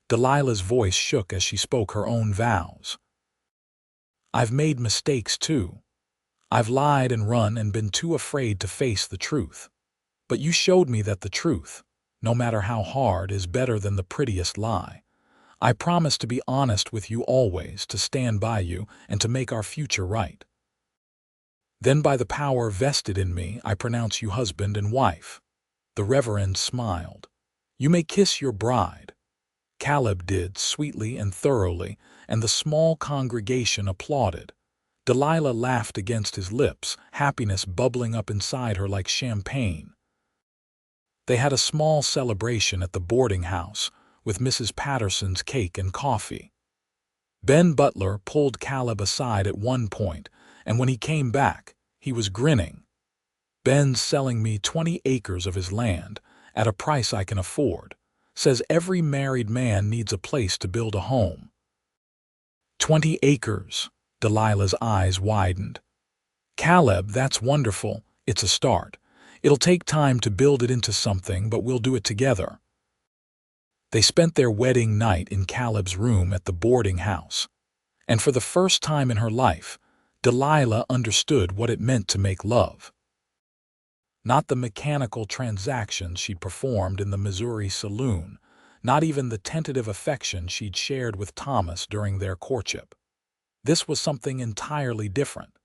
Delilah's voice shook as she spoke her own vows. "I've made mistakes too. I've lied and run and been too afraid to face the truth. But you showed me that the truth, no matter how hard, is better than the prettiest lie. I promise to be honest with you always, to stand by you, and to make our future right. Then by the power vested in me, I pronounce you husband and wife." The Reverend smiled. "You may kiss your bride." Caleb did, sweetly and thoroughly, and the small congregation applauded. Delilah laughed against his lips, happiness bubbling up inside her like champagne. They had a small celebration at the boarding house, with Mrs. Patterson's cake and coffee. Ben Butler pulled Caleb aside at one point, and when he came back, he was grinning. "Ben's selling me 20 acres of his land, at a price I can afford. Says every married man needs a place to build a home." 20 acres. Delilah's eyes widened. "Caleb, that's wonderful. It's a start. It'll take time to build it into something, but we'll do it together." They spent their wedding night in Caleb's room at the boarding house. And for the first time in her life, Delilah understood what it meant to make love. Not the mechanical transactions she'd performed in the Missouri saloon, not even the tentative affection she'd shared with Thomas during their courtship. This was something entirely different.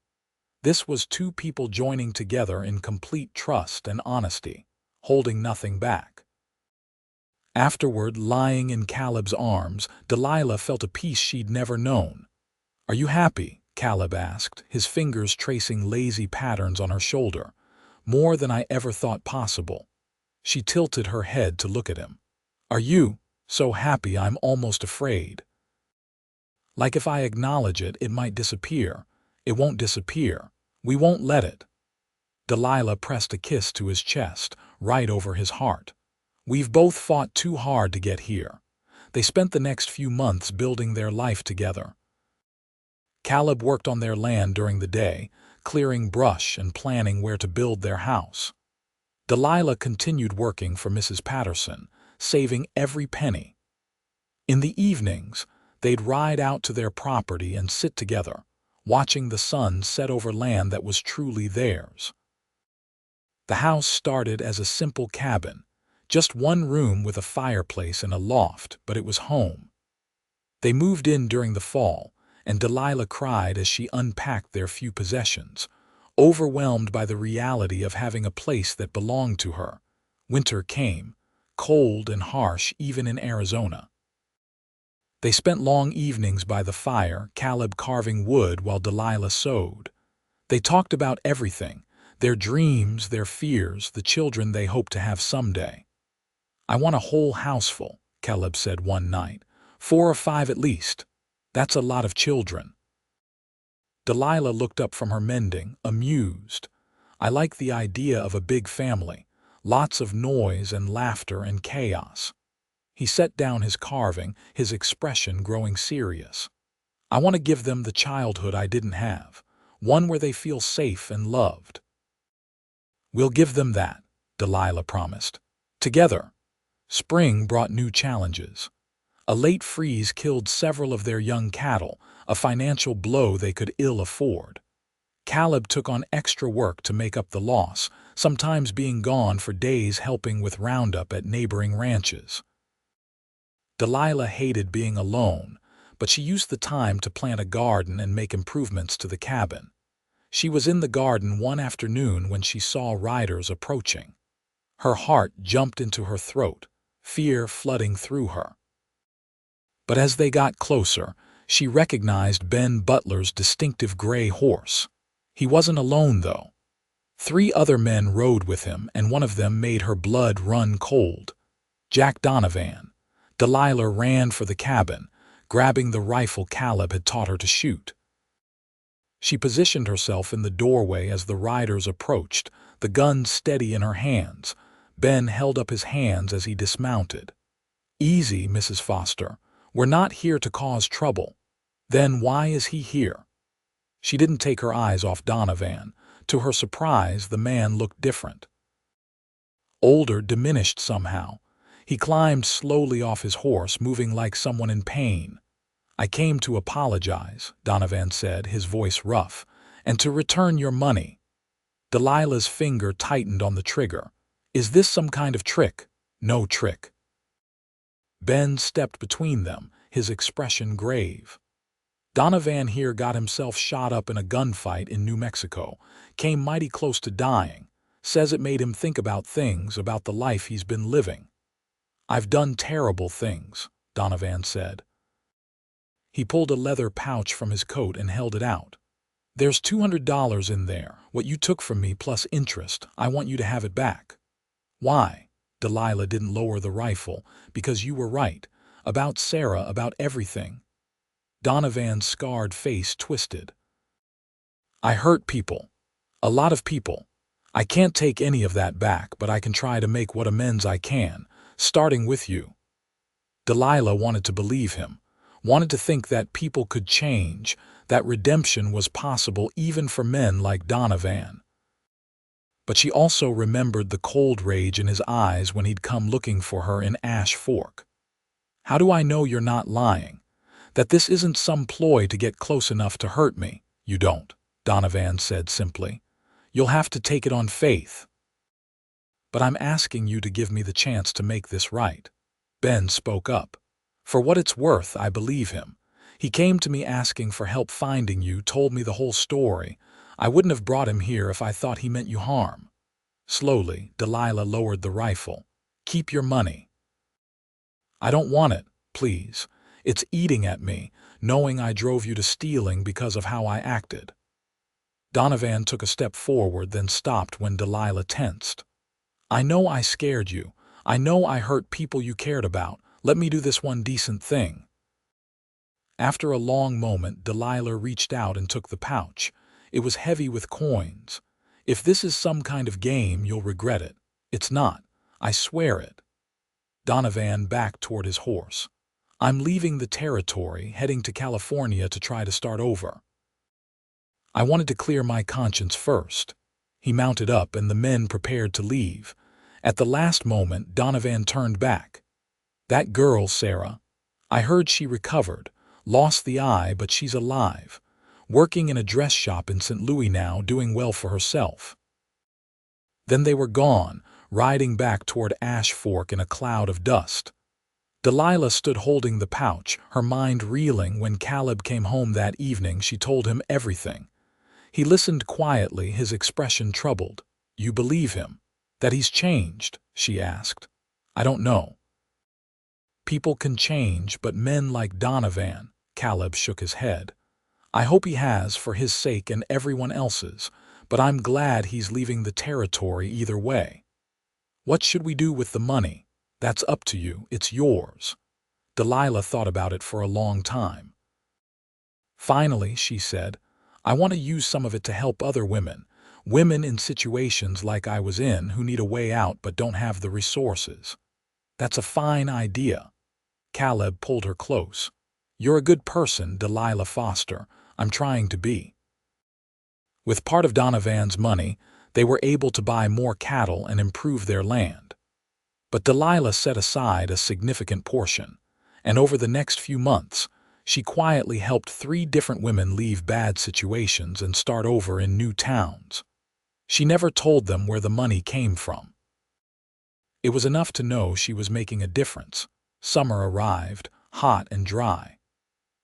This was two people joining together in complete trust and honesty, holding nothing back. Afterward, lying in Caleb's arms, Delilah felt a peace she'd never known. "Are you happy?" Caleb asked, his fingers tracing lazy patterns on her shoulder. "More than I ever thought possible." She tilted her head to look at him. "Are you so happy I'm almost afraid? Like if I acknowledge it, it might disappear." "It won't disappear. We won't let it." Delilah pressed a kiss to his chest, right over his heart. "We've both fought too hard to get here." They spent the next few months building their life together. Caleb worked on their land during the day, clearing brush and planning where to build their house. Delilah continued working for Mrs. Patterson, saving every penny. In the evenings, they'd ride out to their property and sit together, watching the sun set over land that was truly theirs. The house started as a simple cabin, just one room with a fireplace and a loft, but it was home. They moved in during the fall, and Delilah cried as she unpacked their few possessions, overwhelmed by the reality of having a place that belonged to her. Winter came, cold and harsh even in Arizona. They spent long evenings by the fire, Caleb carving wood while Delilah sewed. They talked about everything, their dreams, their fears, the children they hoped to have someday. "I want a whole houseful," Caleb said one night. 4 or 5 at least. That's a lot of children." Delilah looked up from her mending, amused. "I like the idea of a big family, lots of noise and laughter and chaos." He set down his carving, his expression growing serious. "I want to give them the childhood I didn't have, one where they feel safe and loved." "We'll give them that," Delilah promised. "Together." Spring brought new challenges. A late freeze killed several of their young cattle, a financial blow they could ill afford. Caleb took on extra work to make up the loss, sometimes being gone for days helping with roundup at neighboring ranches. Delilah hated being alone, but she used the time to plant a garden and make improvements to the cabin. She was in the garden one afternoon when she saw riders approaching. Her heart jumped into her throat, fear flooding through her. But as they got closer, she recognized Ben Butler's distinctive gray horse. He wasn't alone, though. 3 other men rode with him, and one of them made her blood run cold. Jack Donovan. Delilah ran for the cabin, grabbing the rifle Caleb had taught her to shoot. She positioned herself in the doorway as the riders approached, the gun steady in her hands. Ben held up his hands as he dismounted. "Easy, Mrs. Foster. We're not here to cause trouble." "Then why is he here?" She didn't take her eyes off Donovan. To her surprise, the man looked different. Older, diminished somehow. He climbed slowly off his horse, moving like someone in pain. "I came to apologize," Donovan said, his voice rough, "and to return your money." Delilah's finger tightened on the trigger. "Is this some kind of trick?" "No trick." Ben stepped between them, his expression grave. "Donovan here got himself shot up in a gunfight in New Mexico, came mighty close to dying, says it made him think about things, about the life he's been living." "I've done terrible things," Donovan said. He pulled a leather pouch from his coat and held it out. "There's $200 in there, what you took from me plus interest. I want you to have it back." "Why?" Delilah didn't lower the rifle. "Because you were right. About Sarah, about everything." Donovan's scarred face twisted. "I hurt people. A lot of people. I can't take any of that back, but I can try to make what amends I can, starting with you." Delilah wanted to believe him, wanted to think that people could change, that redemption was possible even for men like Donovan. But she also remembered the cold rage in his eyes when he'd come looking for her in Ash Fork. "How do I know you're not lying? That this isn't some ploy to get close enough to hurt me?" "You don't," Donovan said simply. "You'll have to take it on faith." "But I'm asking you to give me the chance to make this right." Ben spoke up. "For what it's worth, I believe him. He came to me asking for help finding you, told me the whole story. I wouldn't have brought him here if I thought he meant you harm." Slowly, Delilah lowered the rifle. "Keep your money." "I don't want it, please. It's eating at me, knowing I drove you to stealing because of how I acted." Donovan took a step forward, then stopped when Delilah tensed. "I know I scared you. I know I hurt people you cared about. Let me do this one decent thing." After a long moment, Delilah reached out and took the pouch. It was heavy with coins. "If this is some kind of game, you'll regret it." "It's not. I swear it." Donovan backed toward his horse. "I'm leaving the territory, heading to California to try to start over. I wanted to clear my conscience first." He mounted up and the men prepared to leave. At the last moment, Donovan turned back. "That girl, Sarah. I heard she recovered, lost the eye, but she's alive. Working in a dress shop in St. Louis now, doing well for herself." Then they were gone, riding back toward Ash Fork in a cloud of dust. Delilah stood holding the pouch, her mind reeling. When Caleb came home that evening, she told him everything. He listened quietly, his expression troubled. "You believe him? That he's changed?" she asked. "I don't know. People can change, but men like Donovan," Caleb shook his head. "I hope he has, for his sake and everyone else's, but I'm glad he's leaving the territory either way." "What should we do with the money?" "That's up to you. It's yours." Delilah thought about it for a long time. Finally, she said, "I want to use some of it to help other women, women in situations like I was in who need a way out but don't have the resources." "That's a fine idea." Caleb pulled her close. "You're a good person, Delilah Foster. I'm trying to be." With part of Donovan's money, they were able to buy more cattle and improve their land. But Delilah set aside a significant portion, and over the next few months, she quietly helped 3 different women leave bad situations and start over in new towns. She never told them where the money came from. It was enough to know she was making a difference. Summer arrived, hot and dry.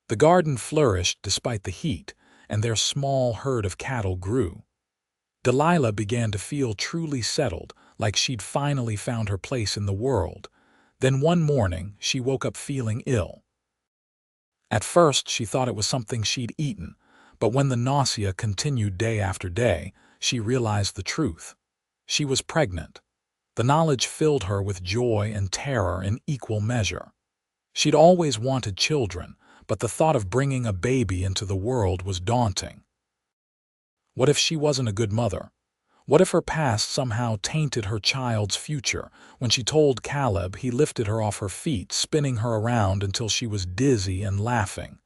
The garden flourished despite the heat, and their small herd of cattle grew. Delilah began to feel truly settled, like she'd finally found her place in the world. Then one morning, she woke up feeling ill. At first, she thought it was something she'd eaten, but when the nausea continued day after day, she realized the truth. She was pregnant. The knowledge filled her with joy and terror in equal measure. She'd always wanted children, but the thought of bringing a baby into the world was daunting. What if she wasn't a good mother? What if her past somehow tainted her child's future? When she told Caleb, he lifted her off her feet, spinning her around until she was dizzy and laughing.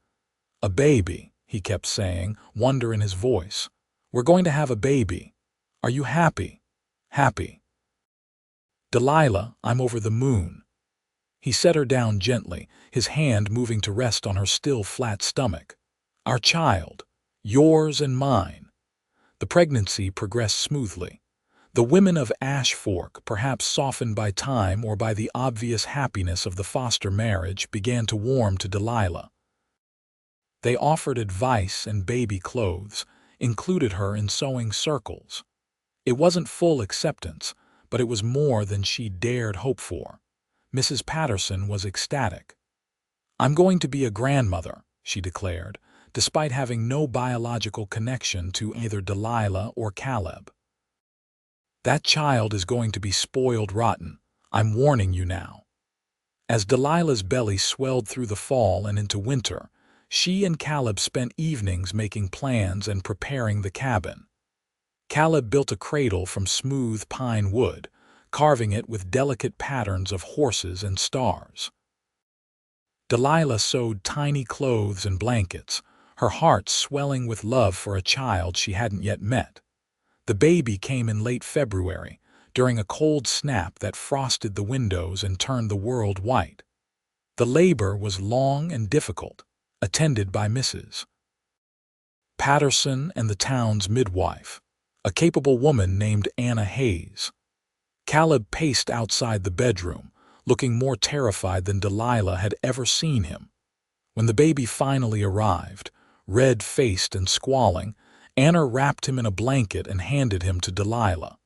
"A baby," he kept saying, wonder in his voice. "We're going to have a baby. Are you happy?" "Happy." "Delilah, I'm over the moon." He set her down gently, his hand moving to rest on her still flat stomach. "Our child. Yours and mine." The pregnancy progressed smoothly. The women of Ash Fork, perhaps softened by time or by the obvious happiness of the Foster marriage, began to warm to Delilah. They offered advice and baby clothes, included her in sewing circles. It wasn't full acceptance, but it was more than she dared hope for. Mrs. Patterson was ecstatic. "I'm going to be a grandmother," she declared, despite having no biological connection to either Delilah or Caleb. "That child is going to be spoiled rotten. I'm warning you now." As Delilah's belly swelled through the fall and into winter, she and Caleb spent evenings making plans and preparing the cabin. Caleb built a cradle from smooth pine wood, carving it with delicate patterns of horses and stars. Delilah sewed tiny clothes and blankets, her heart swelling with love for a child she hadn't yet met. The baby came in late February, during a cold snap that frosted the windows and turned the world white. The labor was long and difficult, attended by Mrs. Patterson and the town's midwife, a capable woman named Anna Hayes. Caleb paced outside the bedroom, looking more terrified than Delilah had ever seen him. When the baby finally arrived, red-faced and squalling, Anna wrapped him in a blanket and handed him to Delilah.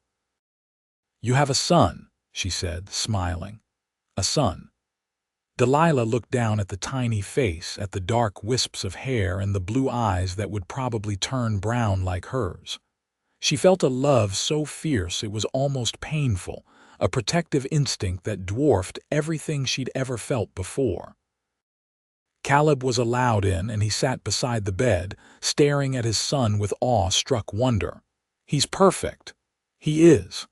"You have a son," she said, smiling. "A son." Delilah looked down at the tiny face, at the dark wisps of hair and the blue eyes that would probably turn brown like hers. She felt a love so fierce it was almost painful, a protective instinct that dwarfed everything she'd ever felt before. Caleb was allowed in, and he sat beside the bed, staring at his son with awe-struck wonder. "He's perfect. He is."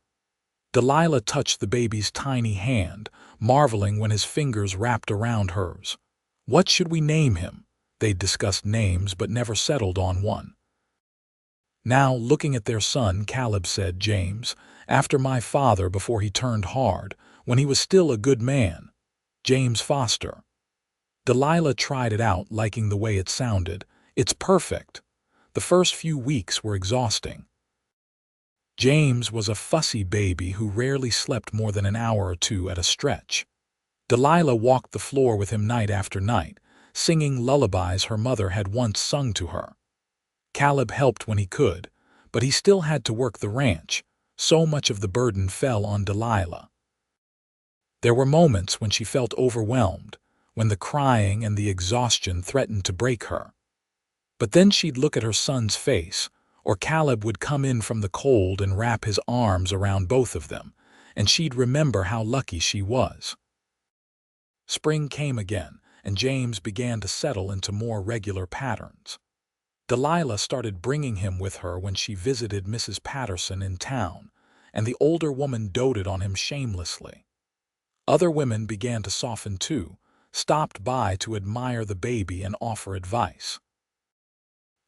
Delilah touched the baby's tiny hand, marveling when his fingers wrapped around hers. "What should we name him?" They'd discussed names but never settled on one. Now, looking at their son, Caleb said, "James, after my father before he turned hard, when he was still a good man. James Foster." Delilah tried it out, liking the way it sounded. "It's perfect." The first few weeks were exhausting. James was a fussy baby who rarely slept more than an hour or two at a stretch. Delilah walked the floor with him night after night, singing lullabies her mother had once sung to her. Caleb helped when he could, but he still had to work the ranch. So much of the burden fell on Delilah. There were moments when she felt overwhelmed, when the crying and the exhaustion threatened to break her. But then she'd look at her son's face, or Caleb would come in from the cold and wrap his arms around both of them, and she'd remember how lucky she was. Spring came again, and James began to settle into more regular patterns. Delilah started bringing him with her when she visited Mrs. Patterson in town, and the older woman doted on him shamelessly. Other women began to soften too, stopped by to admire the baby and offer advice.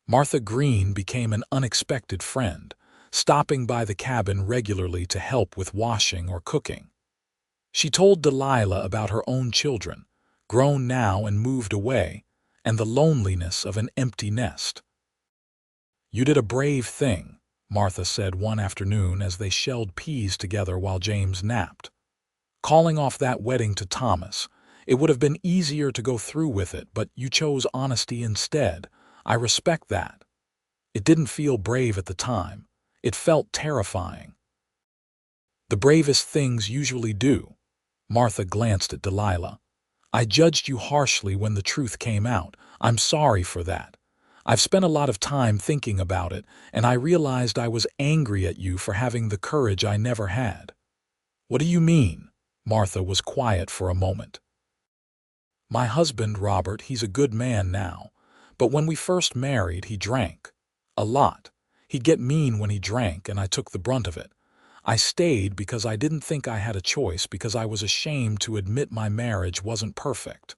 Martha Green became an unexpected friend, stopping by the cabin regularly to help with washing or cooking. She told Delilah about her own children, grown now and moved away, and the loneliness of an empty nest. "You did a brave thing," Martha said one afternoon as they shelled peas together while James napped. "Calling off that wedding to Thomas. It would have been easier to go through with it, but you chose honesty instead. I respect that. It didn't feel brave at the time. It felt terrifying." "The bravest things usually do." Martha glanced at Delilah. "I judged you harshly when the truth came out. I'm sorry for that. I've spent a lot of time thinking about it, and I realized I was angry at you for having the courage I never had." "What do you mean?" Martha was quiet for a moment. "My husband, Robert, he's a good man now. But when we first married, he drank. A lot. He'd get mean when he drank, and I took the brunt of it. I stayed because I didn't think I had a choice, because I was ashamed to admit my marriage wasn't perfect.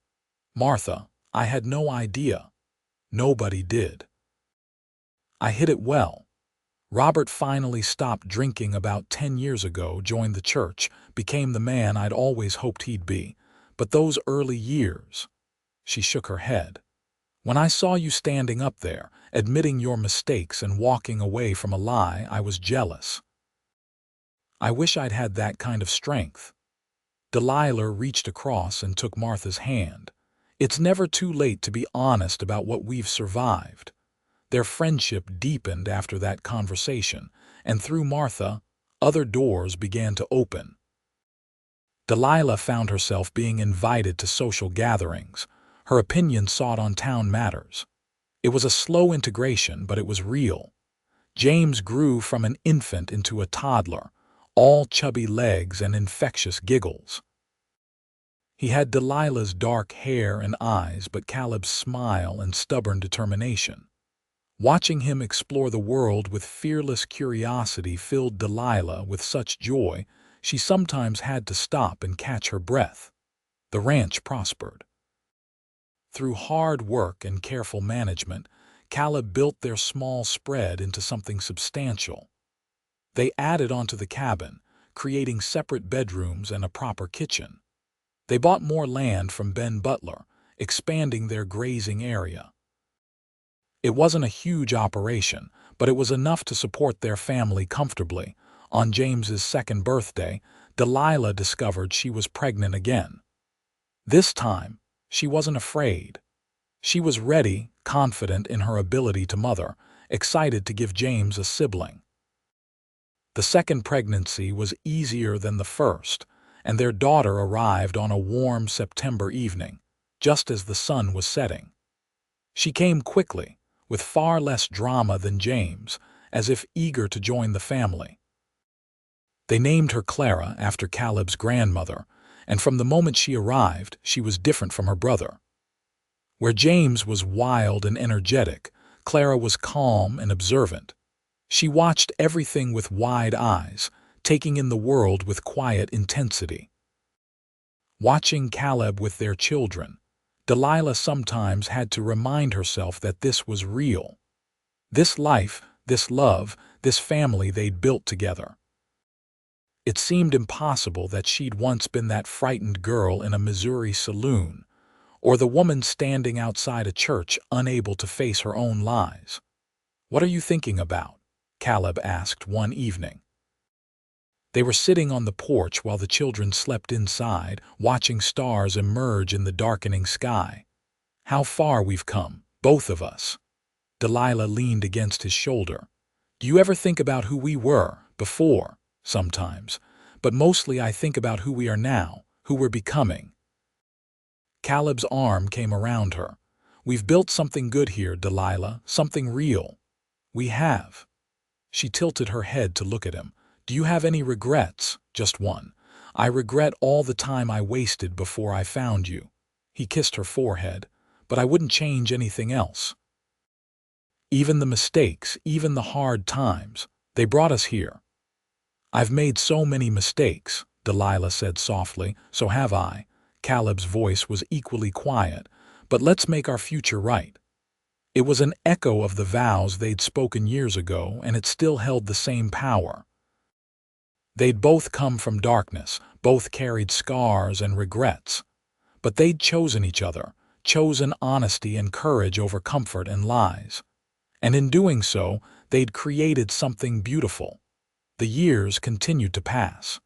Martha, I had no idea. Nobody did. I hid it well. Robert finally stopped drinking about 10 years ago, joined the church, became the man I'd always hoped he'd be. But those early years..." She shook her head. "When I saw you standing up there, admitting your mistakes and walking away from a lie, I was jealous. I wish I'd had that kind of strength." Delilah reached across and took Martha's hand. "It's never too late to be honest about what we've survived." Their friendship deepened after that conversation, and through Martha, other doors began to open. Delilah found herself being invited to social gatherings. her opinion sought on town matters. It was a slow integration, but it was real. James grew from an infant into a toddler, all chubby legs and infectious giggles. He had Delilah's dark hair and eyes, but Caleb's smile and stubborn determination. Watching him explore the world with fearless curiosity filled Delilah with such joy she sometimes had to stop and catch her breath. The ranch prospered. Through hard work and careful management, Caleb built their small spread into something substantial. They added onto the cabin, creating separate bedrooms and a proper kitchen. They bought more land from Ben Butler, expanding their grazing area. It wasn't a huge operation, but it was enough to support their family comfortably. On James's second birthday, Delilah discovered she was pregnant again. This time, she wasn't afraid. She was ready, confident in her ability to mother, excited to give James a sibling. The second pregnancy was easier than the first, and their daughter arrived on a warm September evening, just as the sun was setting. She came quickly, with far less drama than James, as if eager to join the family. They named her Clara after Caleb's grandmother, and from the moment she arrived, she was different from her brother. Where James was wild and energetic, Clara was calm and observant. She watched everything with wide eyes, taking in the world with quiet intensity. Watching Caleb with their children, Delilah sometimes had to remind herself that this was real. This life, this love, this family they'd built together. It seemed impossible that she'd once been that frightened girl in a Missouri saloon, or the woman standing outside a church unable to face her own lies. "What are you thinking about?" Caleb asked one evening. They were sitting on the porch while the children slept inside, watching stars emerge in the darkening sky. "How far we've come, both of us." Delilah leaned against his shoulder. "Do you ever think about who we were before?" "Sometimes, but mostly I think about who we are now, who we're becoming." Caleb's arm came around her. "We've built something good here, Delilah, something real." "We have." She tilted her head to look at him. "Do you have any regrets?" "Just one. I regret all the time I wasted before I found you." He kissed her forehead. "But I wouldn't change anything else. Even the mistakes, even the hard times, they brought us here." "I've made so many mistakes," Delilah said softly. "So have I." Caleb's voice was equally quiet. "But let's make our future right." It was an echo of the vows they'd spoken years ago, and it still held the same power. They'd both come from darkness, both carried scars and regrets. But they'd chosen each other, chosen honesty and courage over comfort and lies. And in doing so, they'd created something beautiful. The years continued to pass.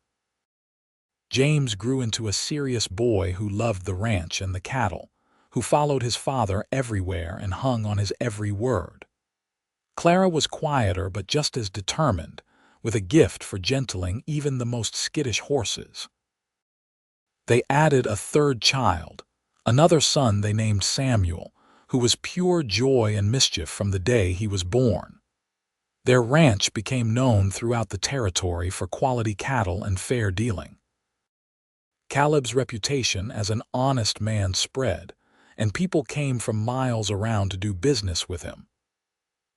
James grew into a serious boy who loved the ranch and the cattle, who followed his father everywhere and hung on his every word. Clara was quieter but just as determined, with a gift for gentling even the most skittish horses. They added a third child, another son they named Samuel, who was pure joy and mischief from the day he was born. Their ranch became known throughout the territory for quality cattle and fair dealing. Caleb's reputation as an honest man spread, and people came from miles around to do business with him.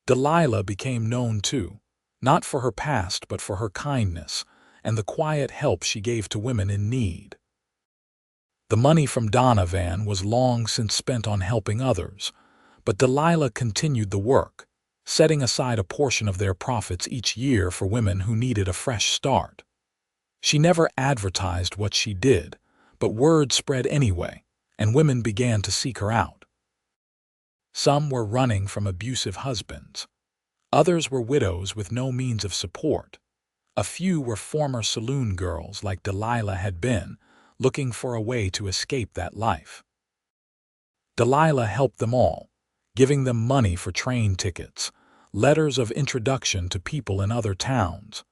Delilah became known too, not for her past but for her kindness and the quiet help she gave to women in need. The money from Donovan was long since spent on helping others, but Delilah continued the work, setting aside a portion of their profits each year for women who needed a fresh start. She never advertised what she did, but word spread anyway, and women began to seek her out. Some were running from abusive husbands. Others were widows with no means of support. A few were former saloon girls like Delilah had been, looking for a way to escape that life. Delilah helped them all, giving them money for train tickets, letters of introduction to people in other towns,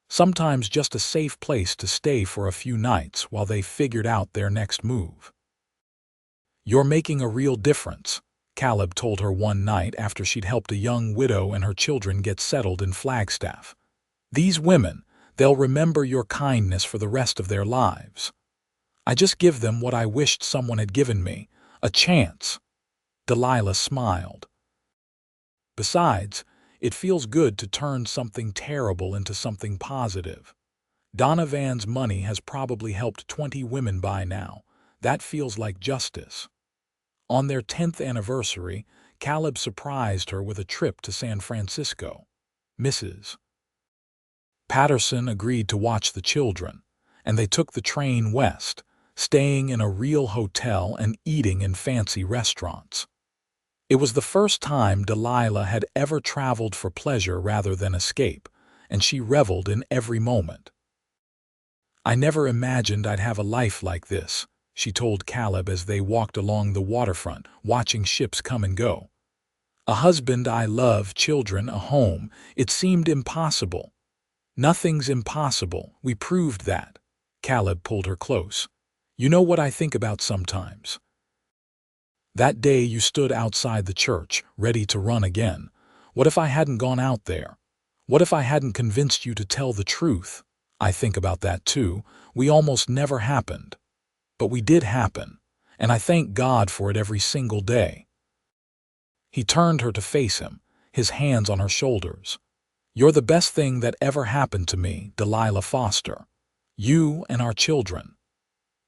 sometimes just a safe place to stay for a few nights while they figured out their next move. "You're making a real difference," Caleb told her one night after she'd helped a young widow and her children get settled in Flagstaff. "These women, they'll remember your kindness for the rest of their lives." "I just give them what I wished someone had given me, a chance." Delilah smiled. "Besides, it feels good to turn something terrible into something positive. Donovan's money has probably helped 20 women by now. That feels like justice." On their 10th anniversary, Caleb surprised her with a trip to San Francisco. Mrs. Patterson agreed to watch the children, and they took the train west, staying in a real hotel and eating in fancy restaurants. It was the first time Delilah had ever traveled for pleasure rather than escape, and she reveled in every moment. "I never imagined I'd have a life like this," she told Caleb as they walked along the waterfront, watching ships come and go. "A husband I love, children, a home. It seemed impossible." "Nothing's impossible. We proved that." Caleb pulled her close. "You know what I think about sometimes? That day you stood outside the church, ready to run again. What if I hadn't gone out there? What if I hadn't convinced you to tell the truth? I think about that too. We almost never happened. But we did happen, and I thank God for it every single day." He turned her to face him, his hands on her shoulders. "You're the best thing that ever happened to me, Delilah Foster. You and our children."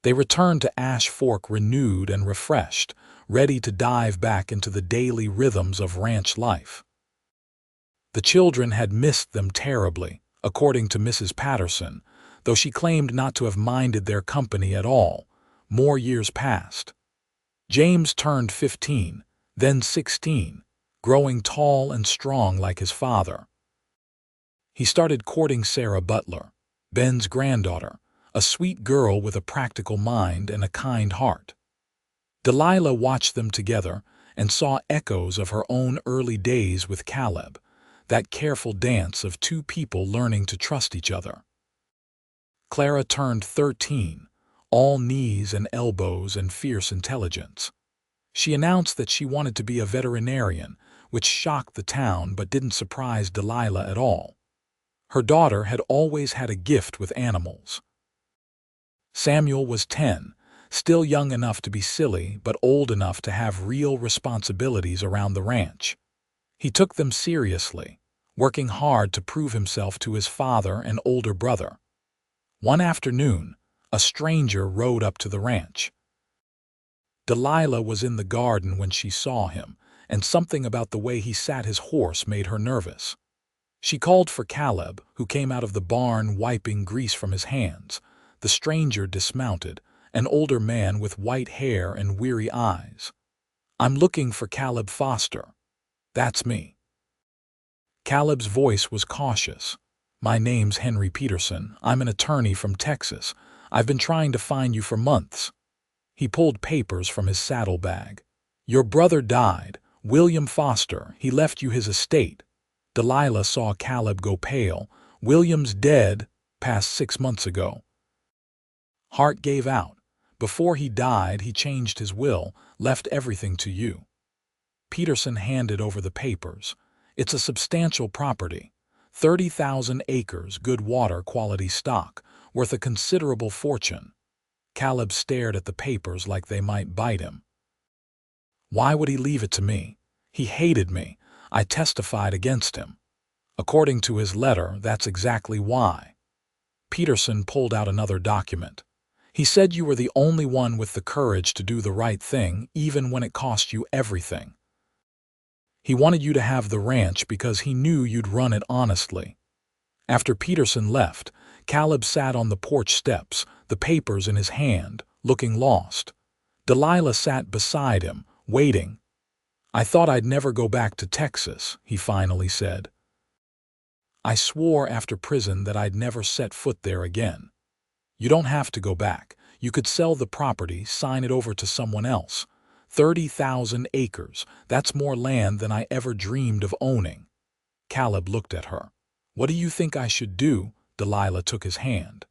They returned to Ash Fork renewed and refreshed, ready to dive back into the daily rhythms of ranch life. The children had missed them terribly, according to Mrs. Patterson, though she claimed not to have minded their company at all. More years passed. James turned 15, then 16, growing tall and strong like his father. He started courting Sarah Butler, Ben's granddaughter, a sweet girl with a practical mind and a kind heart. Delilah watched them together and saw echoes of her own early days with Caleb, that careful dance of two people learning to trust each other. Clara turned 13, all knees and elbows and fierce intelligence. She announced that she wanted to be a veterinarian, which shocked the town but didn't surprise Delilah at all. Her daughter had always had a gift with animals. Samuel was 10, still young enough to be silly but old enough to have real responsibilities around the ranch. He took them seriously, working hard to prove himself to his father and older brother. One afternoon, a stranger rode up to the ranch. Delilah was in the garden when she saw him, and something about the way he sat his horse made her nervous. She called for Caleb, who came out of the barn wiping grease from his hands. The stranger dismounted, an older man with white hair and weary eyes. "I'm looking for Caleb Foster." "That's me." Caleb's voice was cautious. "My name's Henry Peterson. I'm an attorney from Texas. I've been trying to find you for months." He pulled papers from his saddlebag. "Your brother died, William Foster. He left you his estate." Delilah saw Caleb go pale. "William's dead, past 6 months ago." Hart gave out. "Before he died, he changed his will, left everything to you." Peterson handed over the papers. "It's a substantial property. 30,000 acres, good water, quality stock, worth a considerable fortune." Caleb stared at the papers like they might bite him. "Why would he leave it to me? He hated me. I testified against him." "According to his letter, that's exactly why." Peterson pulled out another document. "He said you were the only one with the courage to do the right thing, even when it cost you everything. He wanted you to have the ranch because he knew you'd run it honestly." After Peterson left, Caleb sat on the porch steps, the papers in his hand, looking lost. Delilah sat beside him, waiting. "I thought I'd never go back to Texas," he finally said. "I swore after prison that I'd never set foot there again." "You don't have to go back. You could sell the property, sign it over to someone else. 30,000 acres, that's more land than I ever dreamed of owning." Caleb looked at her. "What do you think I should do?" Delilah took his hand.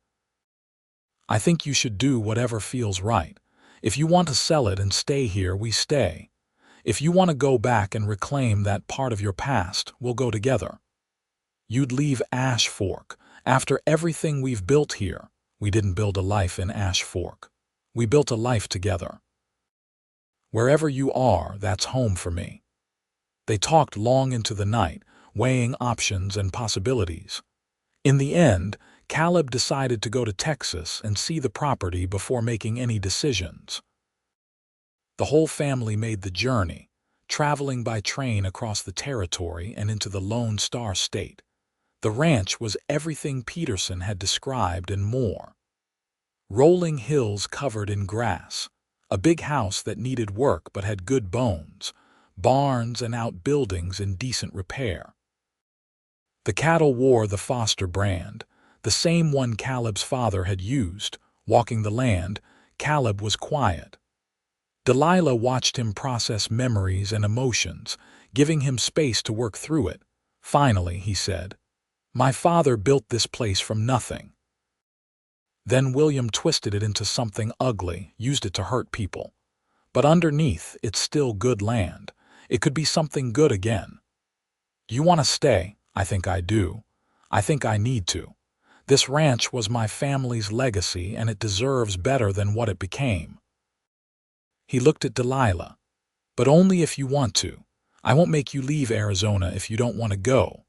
"I think you should do whatever feels right. If you want to sell it and stay here, we stay. If you want to go back and reclaim that part of your past, we'll go together. You'd leave Ash Fork. After everything we've built here, we didn't build a life in Ash Fork. We built a life together. Wherever you are, that's home for me. They talked long into the night, weighing options and possibilities. In the end, Caleb decided to go to Texas and see the property before making any decisions. The whole family made the journey, traveling by train across the territory and into the Lone Star State. The ranch was everything Peterson had described and more. Rolling hills covered in grass, a big house that needed work but had good bones, barns and outbuildings in decent repair. The cattle wore the Foster brand, the same one Caleb's father had used. Walking the land, Caleb was quiet. Delilah watched him process memories and emotions, giving him space to work through it. Finally, he said, "My father built this place from nothing. Then William twisted it into something ugly, used it to hurt people. But underneath, it's still good land. It could be something good again. You want to stay? I think I do. I think I need to. This ranch was my family's legacy, and it deserves better than what it became." He looked at Delilah. "But only if you want to. I won't make you leave Arizona if you don't want to go."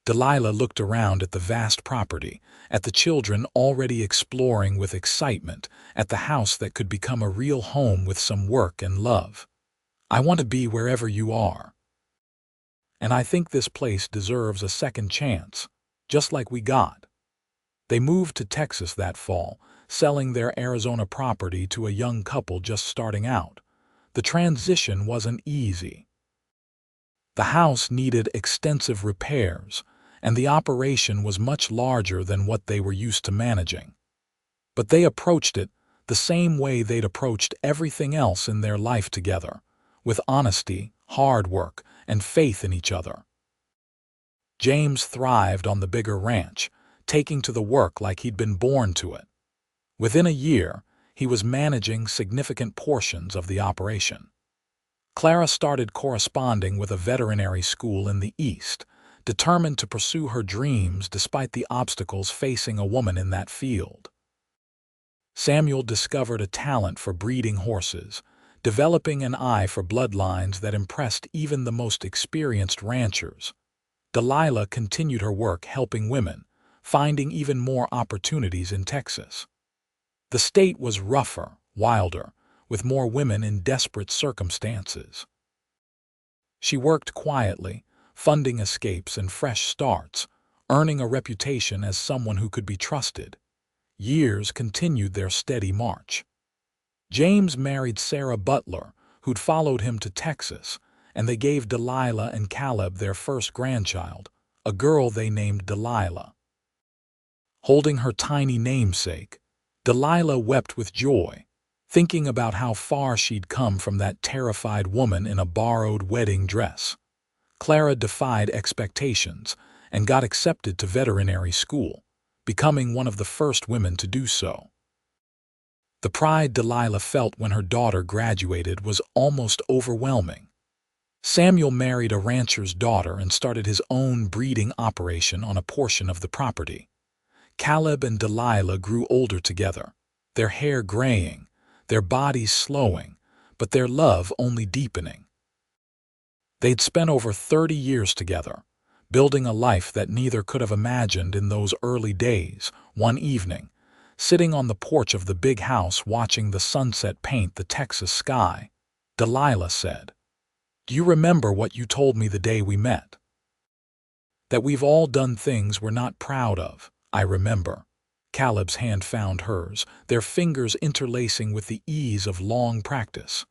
Delilah looked around at the vast property, at the children already exploring with excitement, at the house that could become a real home with some work and love. "I want to be wherever you are. And I think this place deserves a second chance, just like we got." They moved to Texas that fall, selling their Arizona property to a young couple just starting out. The transition wasn't easy. The house needed extensive repairs, and the operation was much larger than what they were used to managing. But they approached it the same way they'd approached everything else in their life together, with honesty, hard work, and faith in each other. James thrived on the bigger ranch, taking to the work like he'd been born to it. Within a year, he was managing significant portions of the operation. Clara started corresponding with a veterinary school in the East, determined to pursue her dreams despite the obstacles facing a woman in that field. Samuel discovered a talent for breeding horses, developing an eye for bloodlines that impressed even the most experienced ranchers. Delilah continued her work helping women, finding even more opportunities in Texas. The state was rougher, wilder, with more women in desperate circumstances. She worked quietly, funding escapes and fresh starts, earning a reputation as someone who could be trusted. Years continued their steady march. James married Sarah Butler, who'd followed him to Texas, and they gave Delilah and Caleb their first grandchild, a girl they named Delilah. Holding her tiny namesake, Delilah wept with joy, thinking about how far she'd come from that terrified woman in a borrowed wedding dress. Clara defied expectations and got accepted to veterinary school, becoming one of the first women to do so. The pride Delilah felt when her daughter graduated was almost overwhelming. Samuel married a rancher's daughter and started his own breeding operation on a portion of the property. Caleb and Delilah grew older together, their hair graying, their bodies slowing, but their love only deepening. They'd spent over 30 years together, building a life that neither could have imagined in those early days. One evening, sitting on the porch of the big house watching the sunset paint the Texas sky, Delilah said, "Do you remember what you told me the day we met? That we've all done things we're not proud of." "I remember." Caleb's hand found hers, their fingers interlacing with the ease of long practice.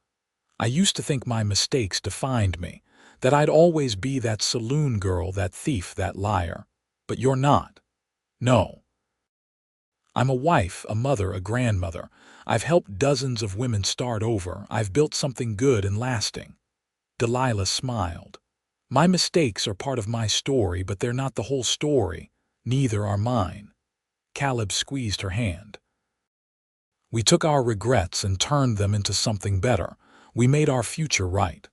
"I used to think my mistakes defined me, that I'd always be that saloon girl, that thief, that liar. But you're not. No. I'm a wife, a mother, a grandmother. I've helped dozens of women start over. I've built something good and lasting." Delilah smiled. "My mistakes are part of my story, but they're not the whole story. Neither are mine." Caleb squeezed her hand. We took our regrets and turned them into something better. We made our future right.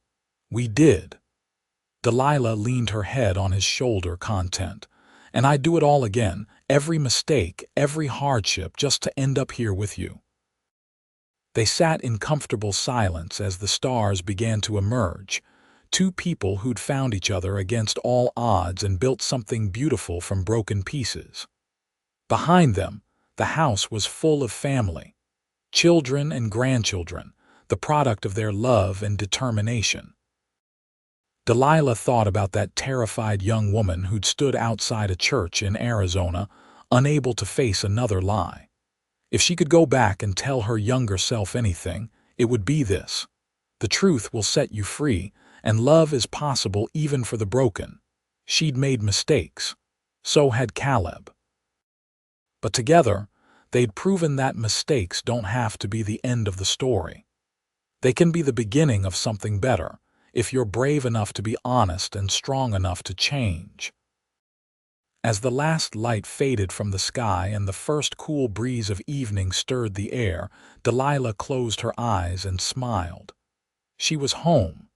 We did. Delilah leaned her head on his shoulder, content. And I'd do it all again, every mistake, every hardship, just to end up here with you. They sat in comfortable silence as the stars began to emerge, two people who'd found each other against all odds and built something beautiful from broken pieces. Behind them, the house was full of family, children and grandchildren, the product of their love and determination. Delilah thought about that terrified young woman who'd stood outside a church in Arizona, unable to face another lie. If she could go back and tell her younger self anything, it would be this: the truth will set you free, and love is possible even for the broken. She'd made mistakes. So had Caleb. But together, they'd proven that mistakes don't have to be the end of the story. They can be the beginning of something better, if you're brave enough to be honest and strong enough to change. As the last light faded from the sky and the first cool breeze of evening stirred the air, Delilah closed her eyes and smiled. She was home.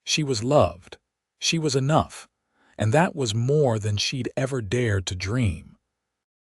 She was loved. She was enough. And that was more than she'd ever dared to dream.